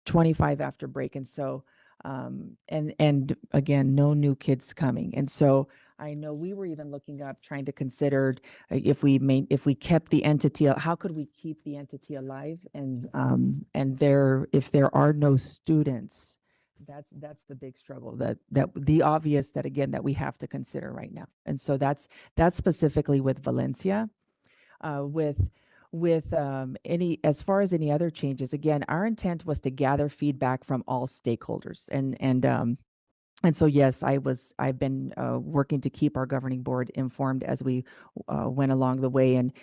25 after break, and so and again, no new kids coming, and so I know we were even looking up, trying to consider if we kept the entity, how could we keep the entity alive, and if there are no students, that's the big struggle that the obvious that again that we have to consider right now, and so that's specifically with Valencia. With any as far as any other changes, again, our intent was to gather feedback from all stakeholders, and so yes, I've been working to keep our governing board informed as we went along the way, and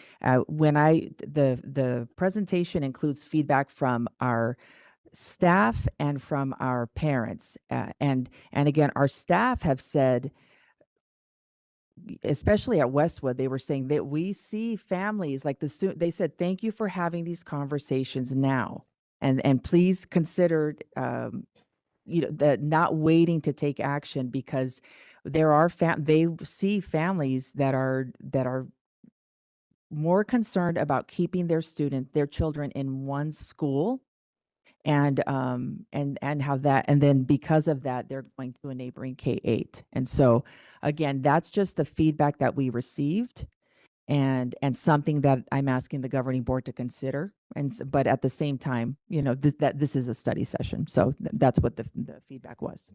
when the presentation includes feedback from our staff and from our parents, and again, our staff have said, especially at Westwood, they were saying that we see families like they said, thank you for having these conversations now. And please consider, that not waiting to take action, because there are they see families that are more concerned about keeping their children in one school, and how that, and then because of that they're going to a neighboring K-8, and so again, that's just the feedback that we received, and something that I'm asking the governing board to consider, but at the same time, that this is a study session, so that's what the feedback was.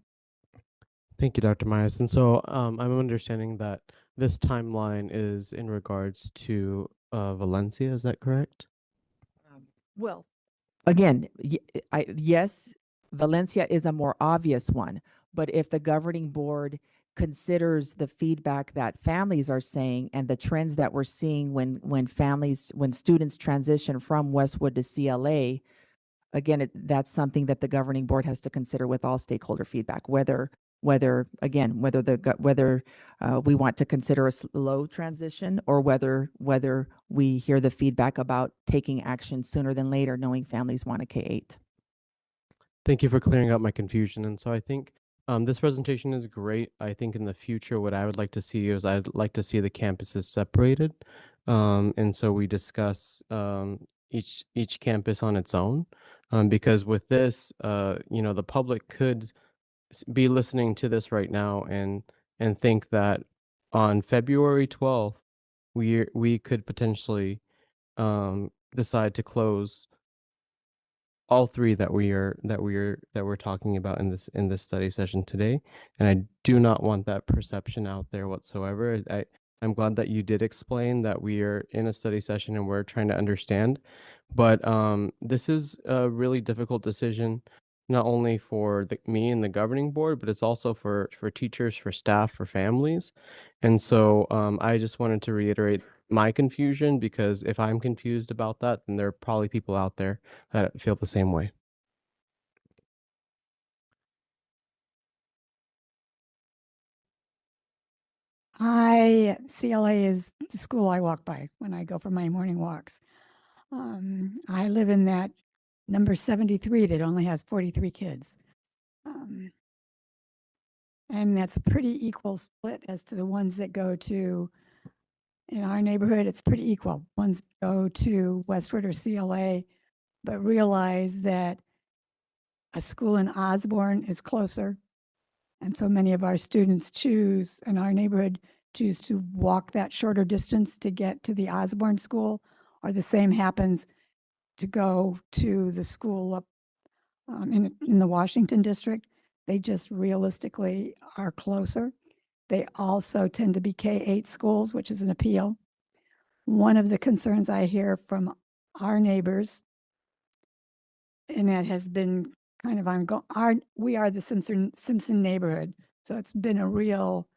Thank you, Dr. Myers. And so I'm understanding that this timeline is in regards to Valencia. Is that correct? Well, again, yes, Valencia is a more obvious one, but if the governing board considers the feedback that families are saying and the trends that we're seeing when students transition from Westwood to CLA, again, that's something that the governing board has to consider with all stakeholder feedback, whether we want to consider a slow transition, or whether we hear the feedback about taking action sooner than later, knowing families want a K-8. Thank you for clearing up my confusion. And so I think this presentation is great. I think in the future, what I would like to see is I'd like to see the campuses separated. And so we discuss each campus on its own, because with this, the public could be listening to this right now and think that on February 12th, we could potentially decide to close all three that we're talking about in this study session today, and I do not want that perception out there whatsoever. I'm glad that you did explain that we are in a study session and we're trying to understand, but this is a really difficult decision, not only for me and the governing board, but it's also for teachers, for staff, for families, and so I just wanted to reiterate my confusion, because if I'm confused about that, then there are probably people out there that feel the same way. CLA is the school I walk by when I go for my morning walks. I live in that number 73 that only has 43 kids. And that's a pretty equal split as to the ones that go to, in our neighborhood, it's pretty equal. Ones that go to Westwood or CLA, but realize that a school in Osborne is closer. And so many of our students in our neighborhood, choose to walk that shorter distance to get to the Osborne school, or the same happens to go to the school up in the Washington district. They just realistically are closer. They also tend to be K-8 schools, which is an appeal. One of the concerns I hear from our neighbors, and that has been kind of ongoing, we are the Simpson neighborhood. So it's been a real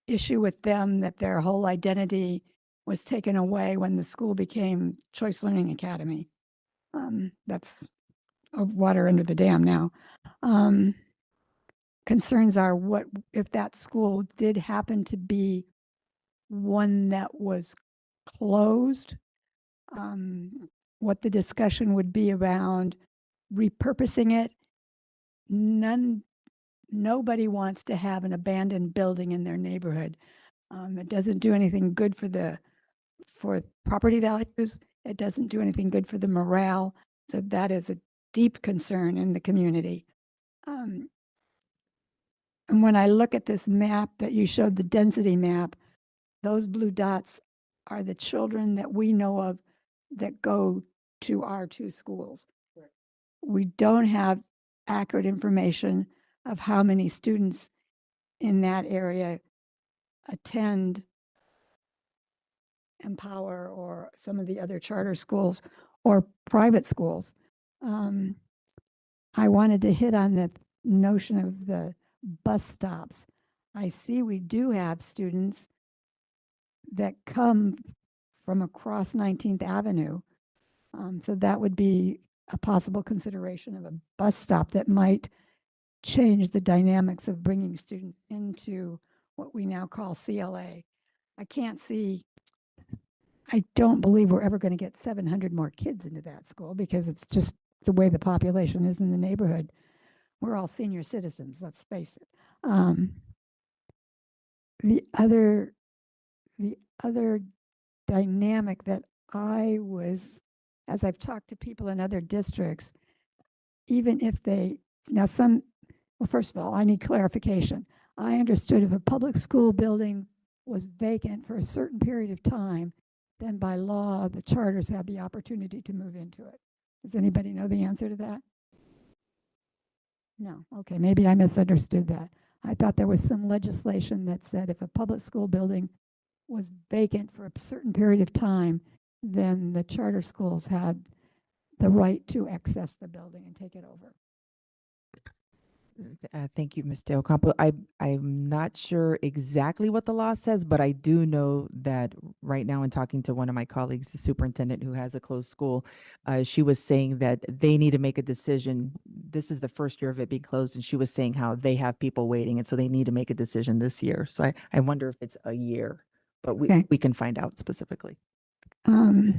issue with them that their whole identity was taken away when the school became Choice Learning Academy. That's of water under the dam now. Concerns are what if that school did happen to be one that was closed, what the discussion would be around repurposing it. Nobody wants to have an abandoned building in their neighborhood. It doesn't do anything good for property values. It doesn't do anything good for the morale. So that is a deep concern in the community. And when I look at this map that you showed, the density map, those blue dots are the children that we know of that go to our two schools. We don't have accurate information of how many students in that area attend Empower or some of the other charter schools or private schools. I wanted to hit on the notion of the bus stops. I see we do have students that come from across 19th Avenue. So that would be a possible consideration of a bus stop that might change the dynamics of bringing students into what we now call CLA. I don't believe we're ever going to get 700 more kids into that school because it's just the way the population is in the neighborhood. We're all senior citizens, let's face it. The other dynamic that as I've talked to people in other districts, even if well, first of all, I need clarification. I understood if a public school building was vacant for a certain period of time, then by law, the charters have the opportunity to move into it. Does anybody know the answer to that? No. Okay, maybe I misunderstood that. I thought there was some legislation that said if a public school building was vacant for a certain period of time, then the charter schools had the right to access the building and take it over. Thank you, Ms. Del Campo. I'm not sure exactly what the law says, but I do know that right now in talking to one of my colleagues, the superintendent who has a closed school, she was saying that they need to make a decision. This is the first year of it being closed, and she was saying how they have people waiting, and so they need to make a decision this year. So I wonder if it's a year, but we can find out specifically. I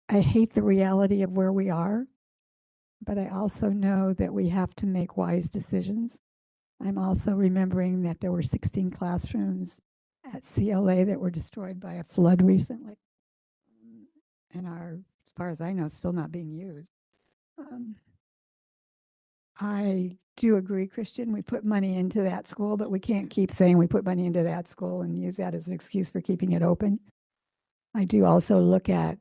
hate the reality of where we are, but I also know that we have to make wise decisions. I'm also remembering that there were 16 classrooms at CLA that were destroyed by a flood recently and are, as far as I know, still not being used. I do agree, Christian, we put money into that school, but we can't keep saying we put money into that school and use that as an excuse for keeping it open. I do also look at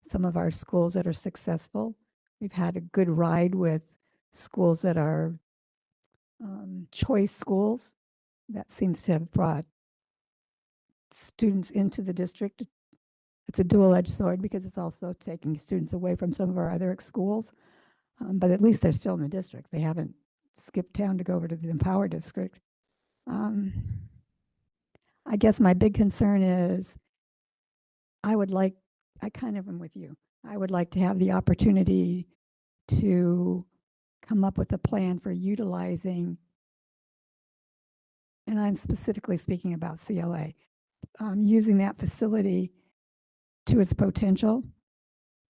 some of our schools that are successful. We've had a good ride with schools that are choice schools. That seems to have brought students into the district. It's a dual-edged sword because it's also taking students away from some of our other schools. But at least they're still in the district. They haven't skipped town to go over to the Empower district. I guess my big concern is I kind of am with you. I would like to have the opportunity to come up with a plan for utilizing, and I'm specifically speaking about CLA, using that facility to its potential,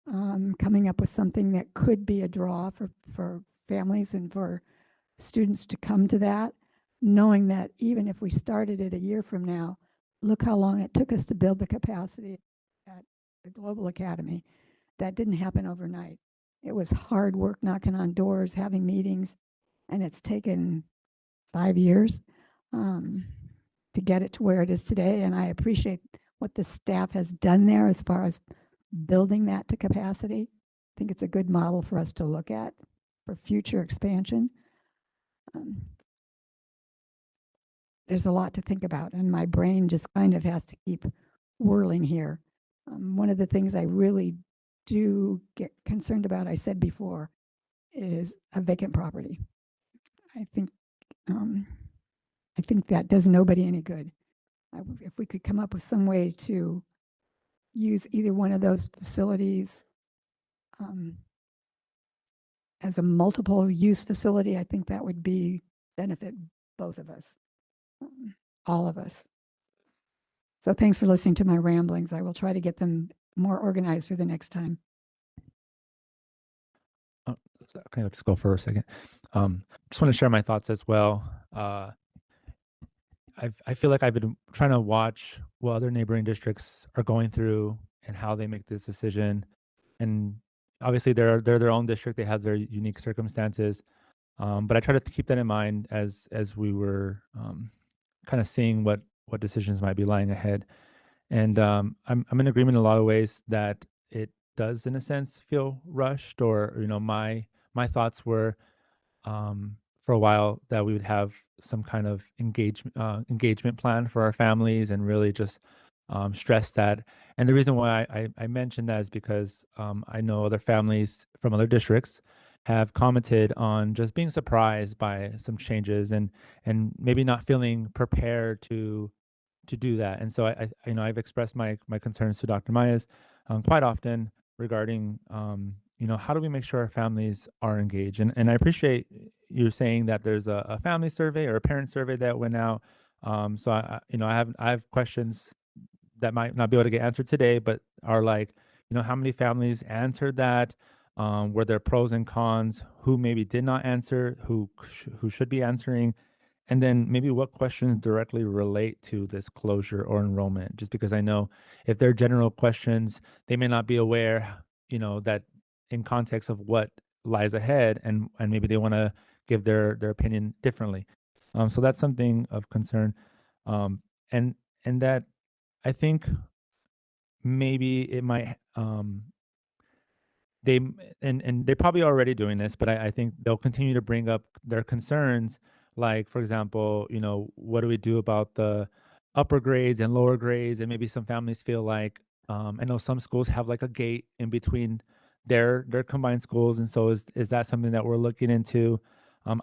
coming up with something that could be a draw for families and for students to come to that, knowing that even if we started it a year from now, look how long it took us to build the capacity at the Global Academy. That didn't happen overnight. It was hard work knocking on doors, having meetings, and it's taken 5 years to get it to where it is today. And I appreciate what the staff has done there as far as building that to capacity. think it's a good model for us to look at for future expansion. There's a lot to think about, and my brain just kind of has to keep whirling here. One of the things I really do get concerned about, I said before, is a vacant property. I think that does nobody any good. If we could come up with some way to use either one of those facilities as a multiple use facility, I think that would benefit both of us, all of us. So thanks for listening to my ramblings. I will try to get them more organized for the next time. Can I just go for a second? Just want to share my thoughts as well. I feel like I've been trying to watch what other neighboring districts are going through and how they make this decision. And obviously they're their own district. They have their unique circumstances. But I try to keep that in mind as we were kind of seeing what decisions might be lying ahead. And I'm in agreement in a lot of ways that it does, in a sense, feel rushed. Or my thoughts were for a while that we would have some kind of engagement plan for our families and really just stress that. And the reason why I mentioned that is because I know other families from other districts have commented on just being surprised by some changes and maybe not feeling prepared to do that. And so I've expressed my concerns to Dr. Myers quite often regarding how do we make sure our families are engaged. And I appreciate you saying that there's a family survey or a parent survey that went out. So I have questions that might not be able to get answered today, but are like, how many families answered that? Were there pros and cons? Who maybe did not answer? Who should be answering? And then maybe what questions directly relate to this closure or enrollment? Just because I know if they're general questions, they may not be aware, that in context of what lies ahead, and maybe they want to give their opinion differently. So that's something of concern, and that I think maybe it might they and they're probably already doing this, but I think they'll continue to bring up their concerns. Like, for example, what do we do about the upper grades and lower grades? And maybe some families feel like I know some schools have like a gate in between their combined schools, and so is that something that we're looking into?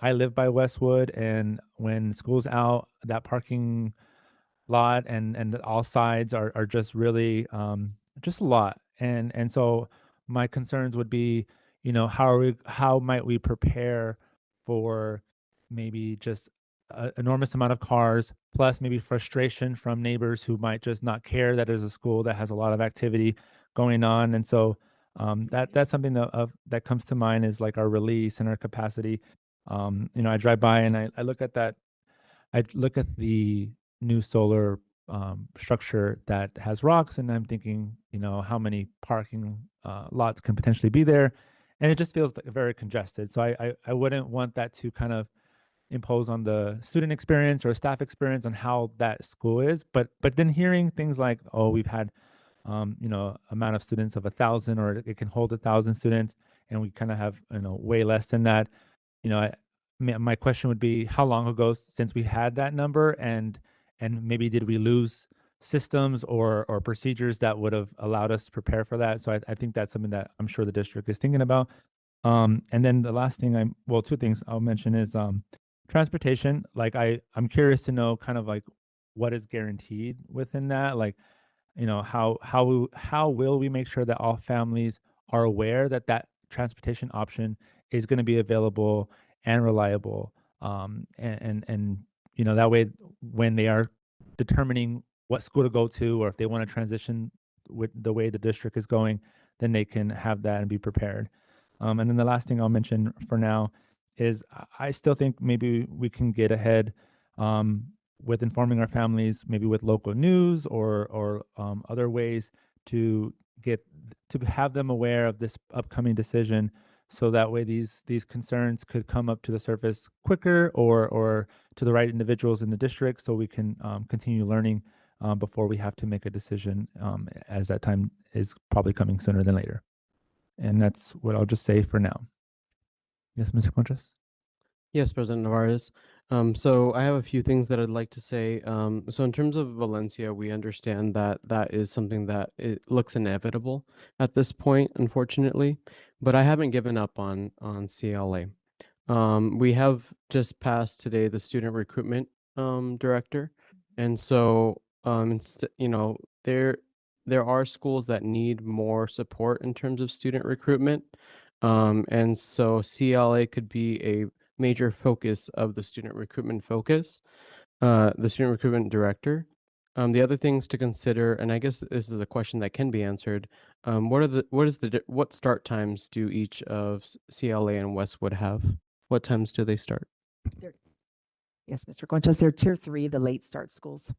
I live by Westwood, and when school's out, that parking lot and all sides are just really just a lot. And so my concerns would be, how might we prepare for maybe just an enormous amount of cars, plus maybe frustration from neighbors who might just not care that there's a school that has a lot of activity going on. And so that's something that comes to mind, is like our release and our capacity. I drive by and I look at that. I look at the new solar structure that has rocks, and I'm thinking, how many parking lots can potentially be there, and it just feels like very congested. So I wouldn't want that to kind of impose on the student experience or staff experience on how that school is. But then hearing things like, oh, we've had amount of students of 1,000, or it can hold 1,000 students, and we kind of have way less than that. My question would be, how long ago since we had that number, and maybe did we lose systems or procedures that would have allowed us to prepare for that? So I think that's something that I'm sure the district is thinking about. And then the last thing two things I'll mention is transportation. Like I'm curious to know kind of like what is guaranteed within that. Like, how will we make sure that all families are aware that that transportation option is going to be available and reliable, and that way when they are determining what school to go to, or if they want to transition with the way the district is going, then they can have that and be prepared. And then the last thing I'll mention for now is I still think maybe we can get ahead with informing our families, maybe with local news or other ways to have them aware of this upcoming decision, so that way these concerns could come up to the surface quicker, or to the right individuals in the district, so we can continue learning before we have to make a decision, as that time is probably coming sooner than later. And that's what I'll just say for now. Yes, Mr. Conchas? Yes, President Navarez. So I have a few things that I'd like to say. So in terms of Valencia, we understand that that is something that it looks inevitable at this point, unfortunately. But I haven't given up on CLA. We have just passed today the student recruitment director, and so there are schools that need more support in terms of student recruitment, and so CLA could be a major focus of the student recruitment the student recruitment director. The other things to consider, and I guess this is a question that can be answered. What start times do each of CLA and Westwood have? What times do they start? Yes, Mr. Conchas, they're tier 3, the late start schools.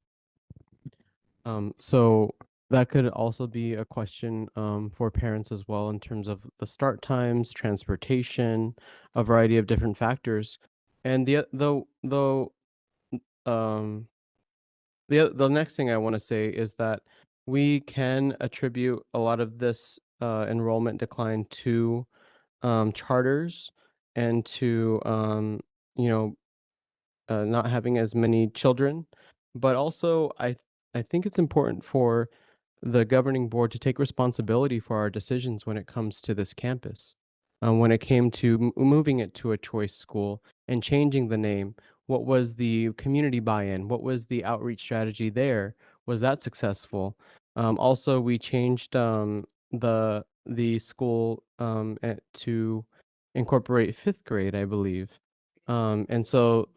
So that could also be a question for parents as well in terms of the start times, transportation, a variety of different factors. And the next thing I want to say is that we can attribute a lot of this enrollment decline to charters and to not having as many children, but also I think it's important for the governing board to take responsibility for our decisions when it comes to this campus. When it came to moving it to a choice school and changing the name, what was the community buy-in? What was the outreach strategy there? Was that successful? Also, we changed the school to incorporate fifth grade, I believe. And so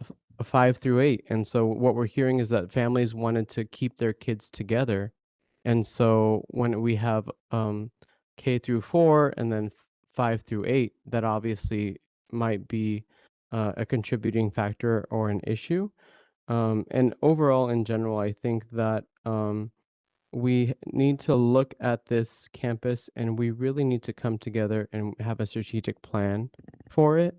5 through 8. And so what we're hearing is that families wanted to keep their kids together. And so when we have K through 4 and then 5 through 8, that obviously might be a contributing factor or an issue. And overall, in general, I think that we need to look at this campus and we really need to come together and have a strategic plan for it.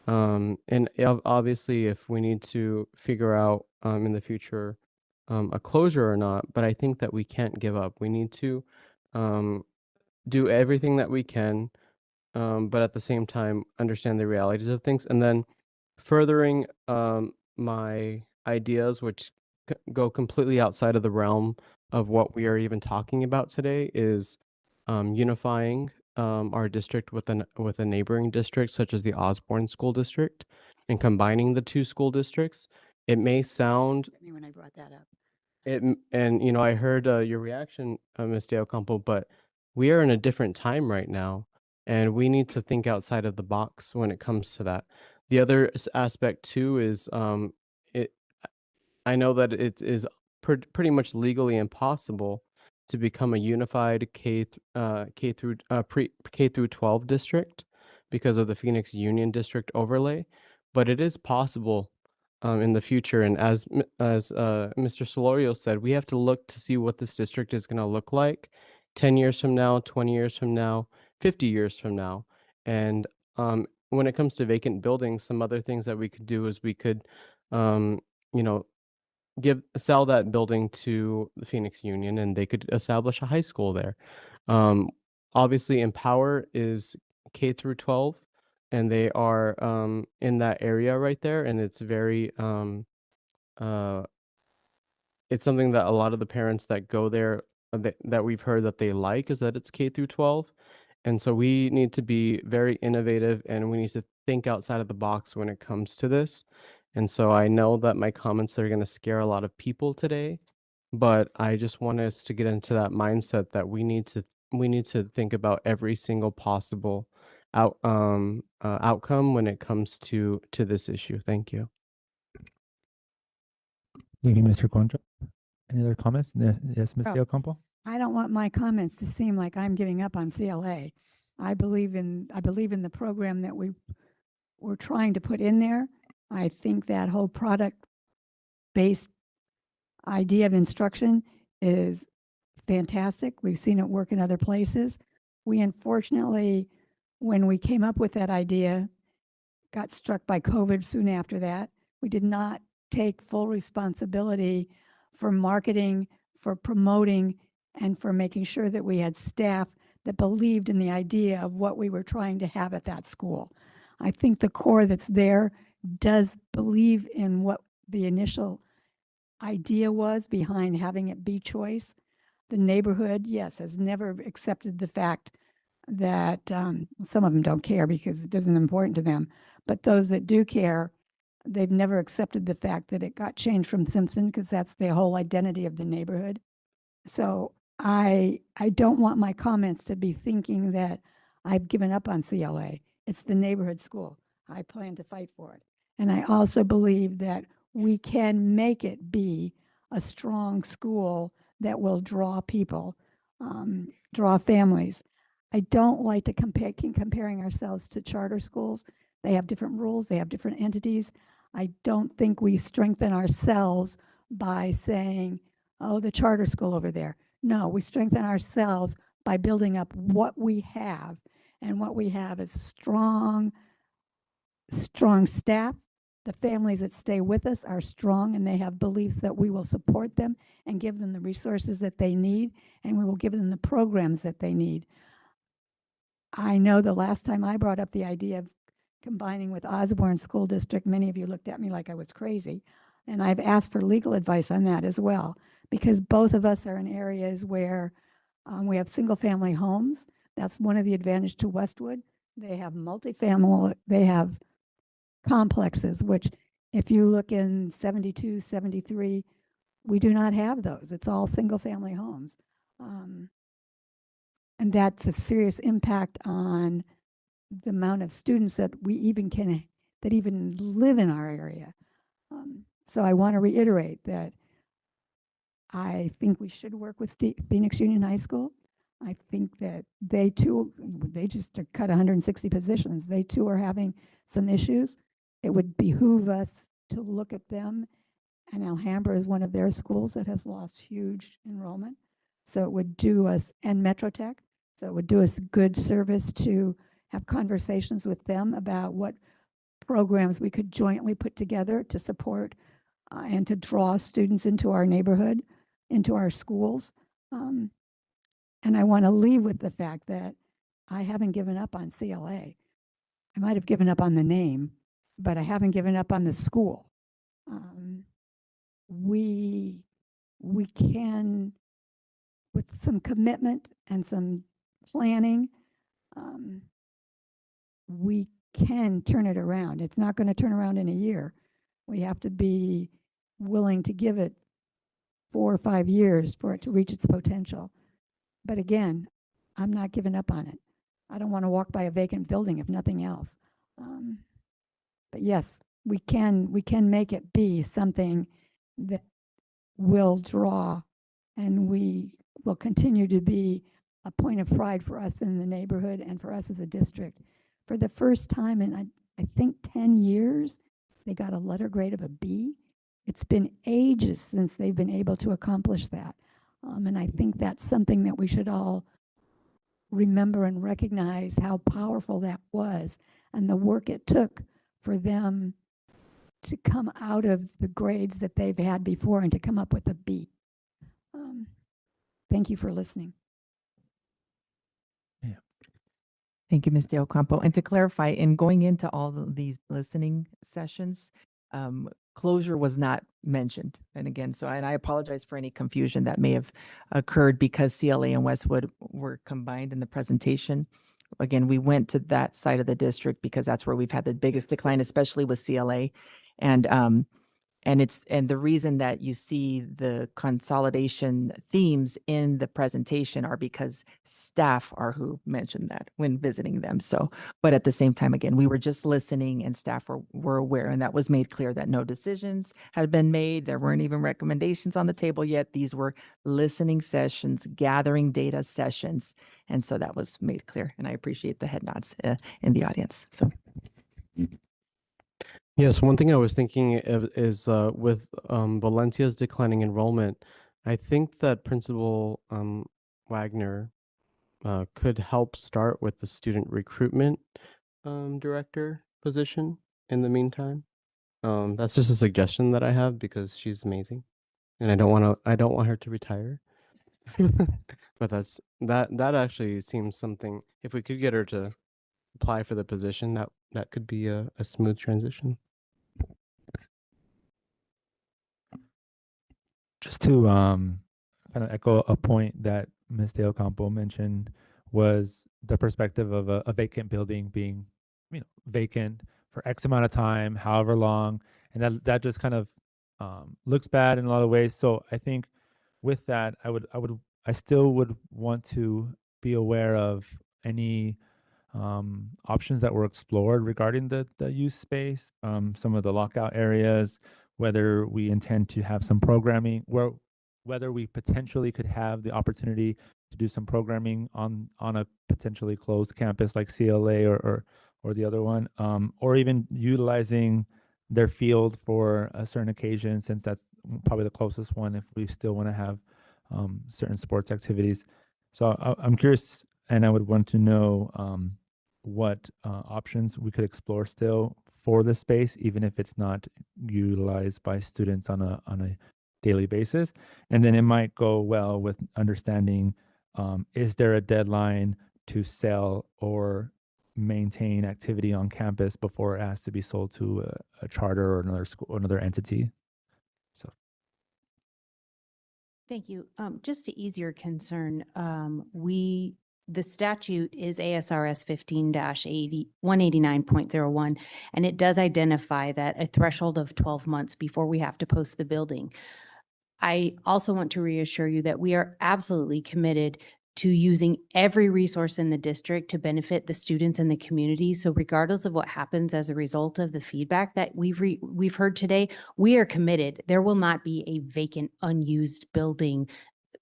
And obviously, if we need to figure out in the future a closure or not, but I think that we can't give up. We need to do everything that we can, but at the same time, understand the realities of things. And then furthering my ideas, which go completely outside of the realm of what we are even talking about today, is unifying our district with a neighboring district, such as the Osborne School District, and combining the two school districts. It may sound When I brought that up. and I heard your reaction, Ms. De Ocampo, but we are in a different time right now, and we need to think outside of the box when it comes to that. The other aspect too is it. I know that it is pretty much legally impossible to become a unified K through 12 district because of the Phoenix Union District overlay, but it is possible in the future. And as Mr. Solorio said, we have to look to see what this district is going to look like 10 years from now, 20 years from now, 50 years from now. And when it comes to vacant buildings, some other things that we could do is we could, you know, sell that building to the Phoenix Union and they could establish a high school there. Obviously, Empower is K through 12 and they are in that area right there, and it's very uh it's something that a lot of the parents that go there that we've heard that they like is that it's K through 12. And so we need to be very innovative and we need to think outside of the box when it comes to this. And so I know that my comments are going to scare a lot of people today, but I just want us to get into that mindset that we need to think about every single possible outcome when it comes to this issue. Thank you. Thank you, Mr. Concha. Any other comments? Yes, Ms. Oh. De Ocampo? I don't want my comments to seem like I'm giving up on CLA. I believe in the program that we're trying to put in there. I think that whole product-based idea of instruction is fantastic. We've seen it work in other places. We unfortunately, when we came up with that idea, got struck by COVID soon after that. We did not take full responsibility for marketing, for promoting, and for making sure that we had staff that believed in the idea of what we were trying to have at that school. I think the core that's there does believe in what the initial idea was behind having it be choice. The neighborhood, yes, has never accepted the fact that some of them don't care because it isn't important to them. But those that do care, they've never accepted the fact that it got changed from Simpson because that's the whole identity of the neighborhood. So I don't want my comments to be thinking that I've given up on CLA. It's the neighborhood school. I plan to fight for it. And I also believe that we can make it be a strong school that will draw people, draw families. I don't like to keep comparing ourselves to charter schools. They have different rules, they have different entities. I don't think we strengthen ourselves by saying, oh, the charter school over there. No, we strengthen ourselves by building up what we have. And what we have is strong staff. The families that stay with us are strong and they have beliefs that we will support them and give them the resources that they need, and we will give them the programs that they need. I know the last time I brought up the idea of combining with Osborne School District, many of you looked at me like I was crazy. And I've asked for legal advice on that as well, because both of us are in areas where we have single family homes. That's one of the advantages to Westwood. They have multifamily, they have complexes, which if you look in 72, 73, we do not have those. It's all single family homes. And that's a serious impact on the amount of students that we even that even live in our area. So I want to reiterate that I think we should work with Phoenix Union High School. I think that they too, they just cut 160 positions. They too are having some issues. It would behoove us to look at them. And Alhambra is one of their schools that has lost huge enrollment. So it would do us, and Metro Tech, so it would do us good service to have conversations with them about what programs we could jointly put together to support and to draw students into our neighborhood, into our schools. And I want to leave with the fact that I haven't given up on CLA. I might have given up on the name, but I haven't given up on the school. We can, with some commitment and some planning, we can turn it around. It's not going to turn around in a year. We have to be willing to give it 4 or 5 years for it to reach its potential. But again, I'm not giving up on it. I don't want to walk by a vacant building if nothing else. But yes, we can make it be something that will draw, and we will continue to be a point of pride for us in the neighborhood and for us as a district. For the first time in, I think 10 years, they got a letter grade of a B. It's been ages since they've been able to accomplish that. And I think that's something that we should all remember and recognize how powerful that was and the work it took for them to come out of the grades that they've had before and to come up with a B. Thank you for listening. Thank you, Ms. Del Campo. And to clarify, in going into all these listening sessions, closure was not mentioned. And again, and I apologize for any confusion that may have occurred because CLA and Westwood were combined in the presentation. Again, we went to that side of the district because that's where we've had the biggest decline, especially with CLA. And the reason that you see the consolidation themes in the presentation are because staff are who mentioned that when visiting them. So, but at the same time, again, we were just listening and staff were aware, and that was made clear that no decisions had been made. There weren't even recommendations on the table yet. These were listening sessions, gathering data sessions. And so that was made clear. And I appreciate the head nods in the audience. So. Yes, one thing I was thinking of is with Valencia's declining enrollment, I think that Principal Wagner could help start with the student recruitment director position in the meantime. That's just a suggestion that I have because she's amazing, and I don't want her to retire. But that actually seems something, if we could get her to apply for the position, that could be a smooth transition. Just to kind of echo a point that Ms. De Ocampo mentioned was the perspective of a vacant building being, vacant for X amount of time, however long, and that just kind of looks bad in a lot of ways. So I think with that, I still would want to be aware of any options that were explored regarding the use space, some of the lockout areas, whether we intend to have some programming, whether we potentially could have the opportunity to do some programming on a potentially closed campus like CLA or the other one, or even utilizing their field for a certain occasion, since that's probably the closest one if we still want to have certain sports activities. So I'm curious, and I would want to know what options we could explore still for the space, even if it's not utilized by students on a daily basis. And then it might go well with understanding, is there a deadline to sell or maintain activity on campus before it has to be sold to a charter or another school, or another entity? So Thank you. Just to ease your concern, the statute is ASRS 189.01, and it does identify that a threshold of 12 months before we have to post the building. I also want to reassure you that we are absolutely committed to using every resource in the district to benefit the students and the community. So regardless of what happens as a result of the feedback that we've heard today, we are committed. There will not be a vacant, unused building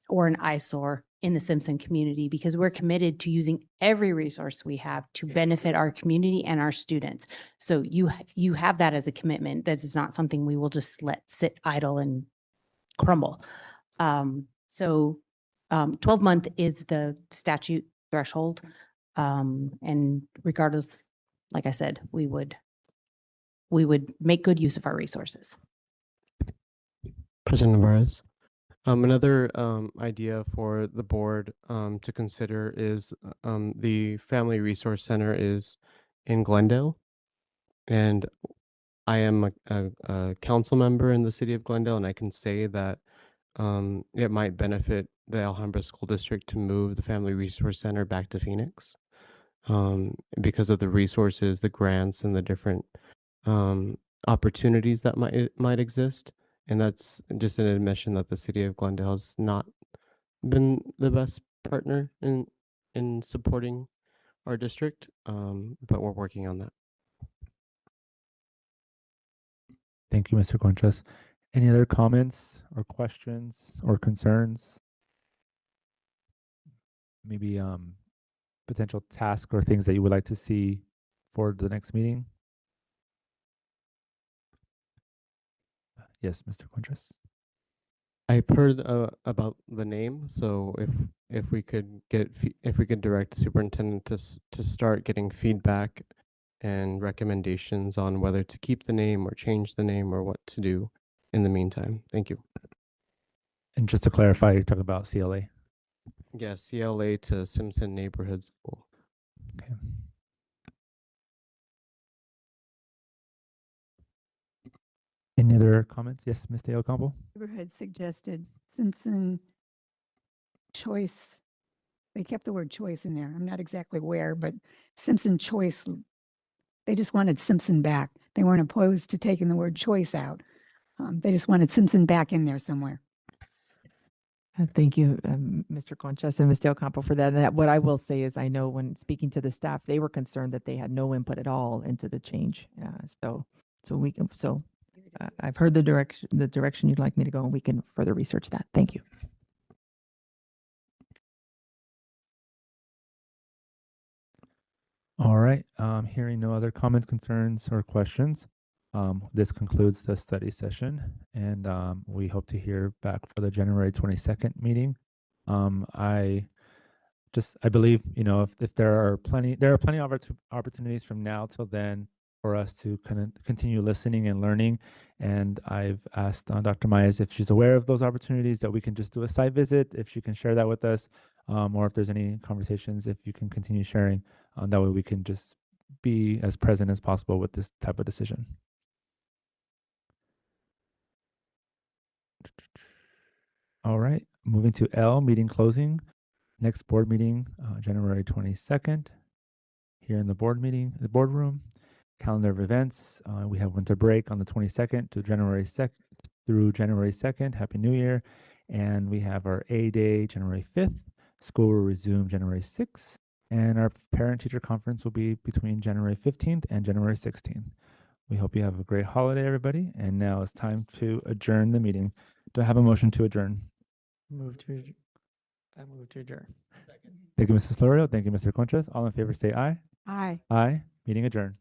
or an eyesore in the Simpson community, because we're committed to using every resource we have to benefit our community and our students. So you have that as a commitment. That is not something we will just let sit idle and crumble. 12-month is the statute threshold. And regardless, like I said, we would make good use of our resources. President Navarez. Another idea for the board to consider is the Family Resource Center is in Glendale. And I am a council member in the city of Glendale, and I can say that it might benefit the Alhambra School District to move the Family Resource Center back to Phoenix because of the resources, the grants, and the different opportunities that might exist. And that's just an admission that the city of Glendale has not been the best partner in supporting our district, but we're working on that. thank you, Mr. Conchas. Any other comments or questions or concerns? Maybe potential tasks or things that you would like to see for the next meeting? Yes, Mr. Conchas. I've heard about the name, so if we could direct the superintendent to start getting feedback and recommendations on whether to keep the name or change the name or what to do in the meantime. Thank you. And just to clarify, you're talking about CLA. Yeah, CLA to Simpson Neighborhood School. Okay. Any other comments? Yes, Ms. De Ocampo. Neighborhood suggested Simpson Choice. They kept the word choice in there. I'm not exactly where, but Simpson Choice. They just wanted Simpson back. They weren't opposed to taking the word choice out. They just wanted Simpson back in there somewhere. Thank you, Mr. Conchas and Ms. Del Campo for that. And what I will say is I know when speaking to the staff, they were concerned that they had no input at all into the change. I've heard the direction you'd like me to go, and we can further research that. Thank you. All right. Hearing no other comments, concerns, or questions, this concludes the study session, and we hope to hear back for the January 22nd meeting. I believe, if there are plenty of opportunities from now till then for us to kind of continue listening and learning. And I've asked Dr. Myers if she's aware of those opportunities that we can just do a site visit, if she can share that with us, or if there's any conversations, if you can continue sharing. That way we can just be as present as possible with this type of decision. All right, moving to L, meeting closing. Next board meeting, January 22nd, here in the boardroom. Calendar of events, we have winter break on the 22nd to January 2nd through January 2nd. Happy New Year. And we have our A Day, January 5th. School will resume January 6th. And our parent-teacher conference will be between January 15th and January 16th. We hope you have a great holiday, everybody. And now it's time to adjourn the meeting. Do I have a motion to adjourn? I move to adjourn. Thank you, Mrs. Florio. Thank you, Mr. Conchas. All in favor say aye. Aye. Aye. Meeting adjourned.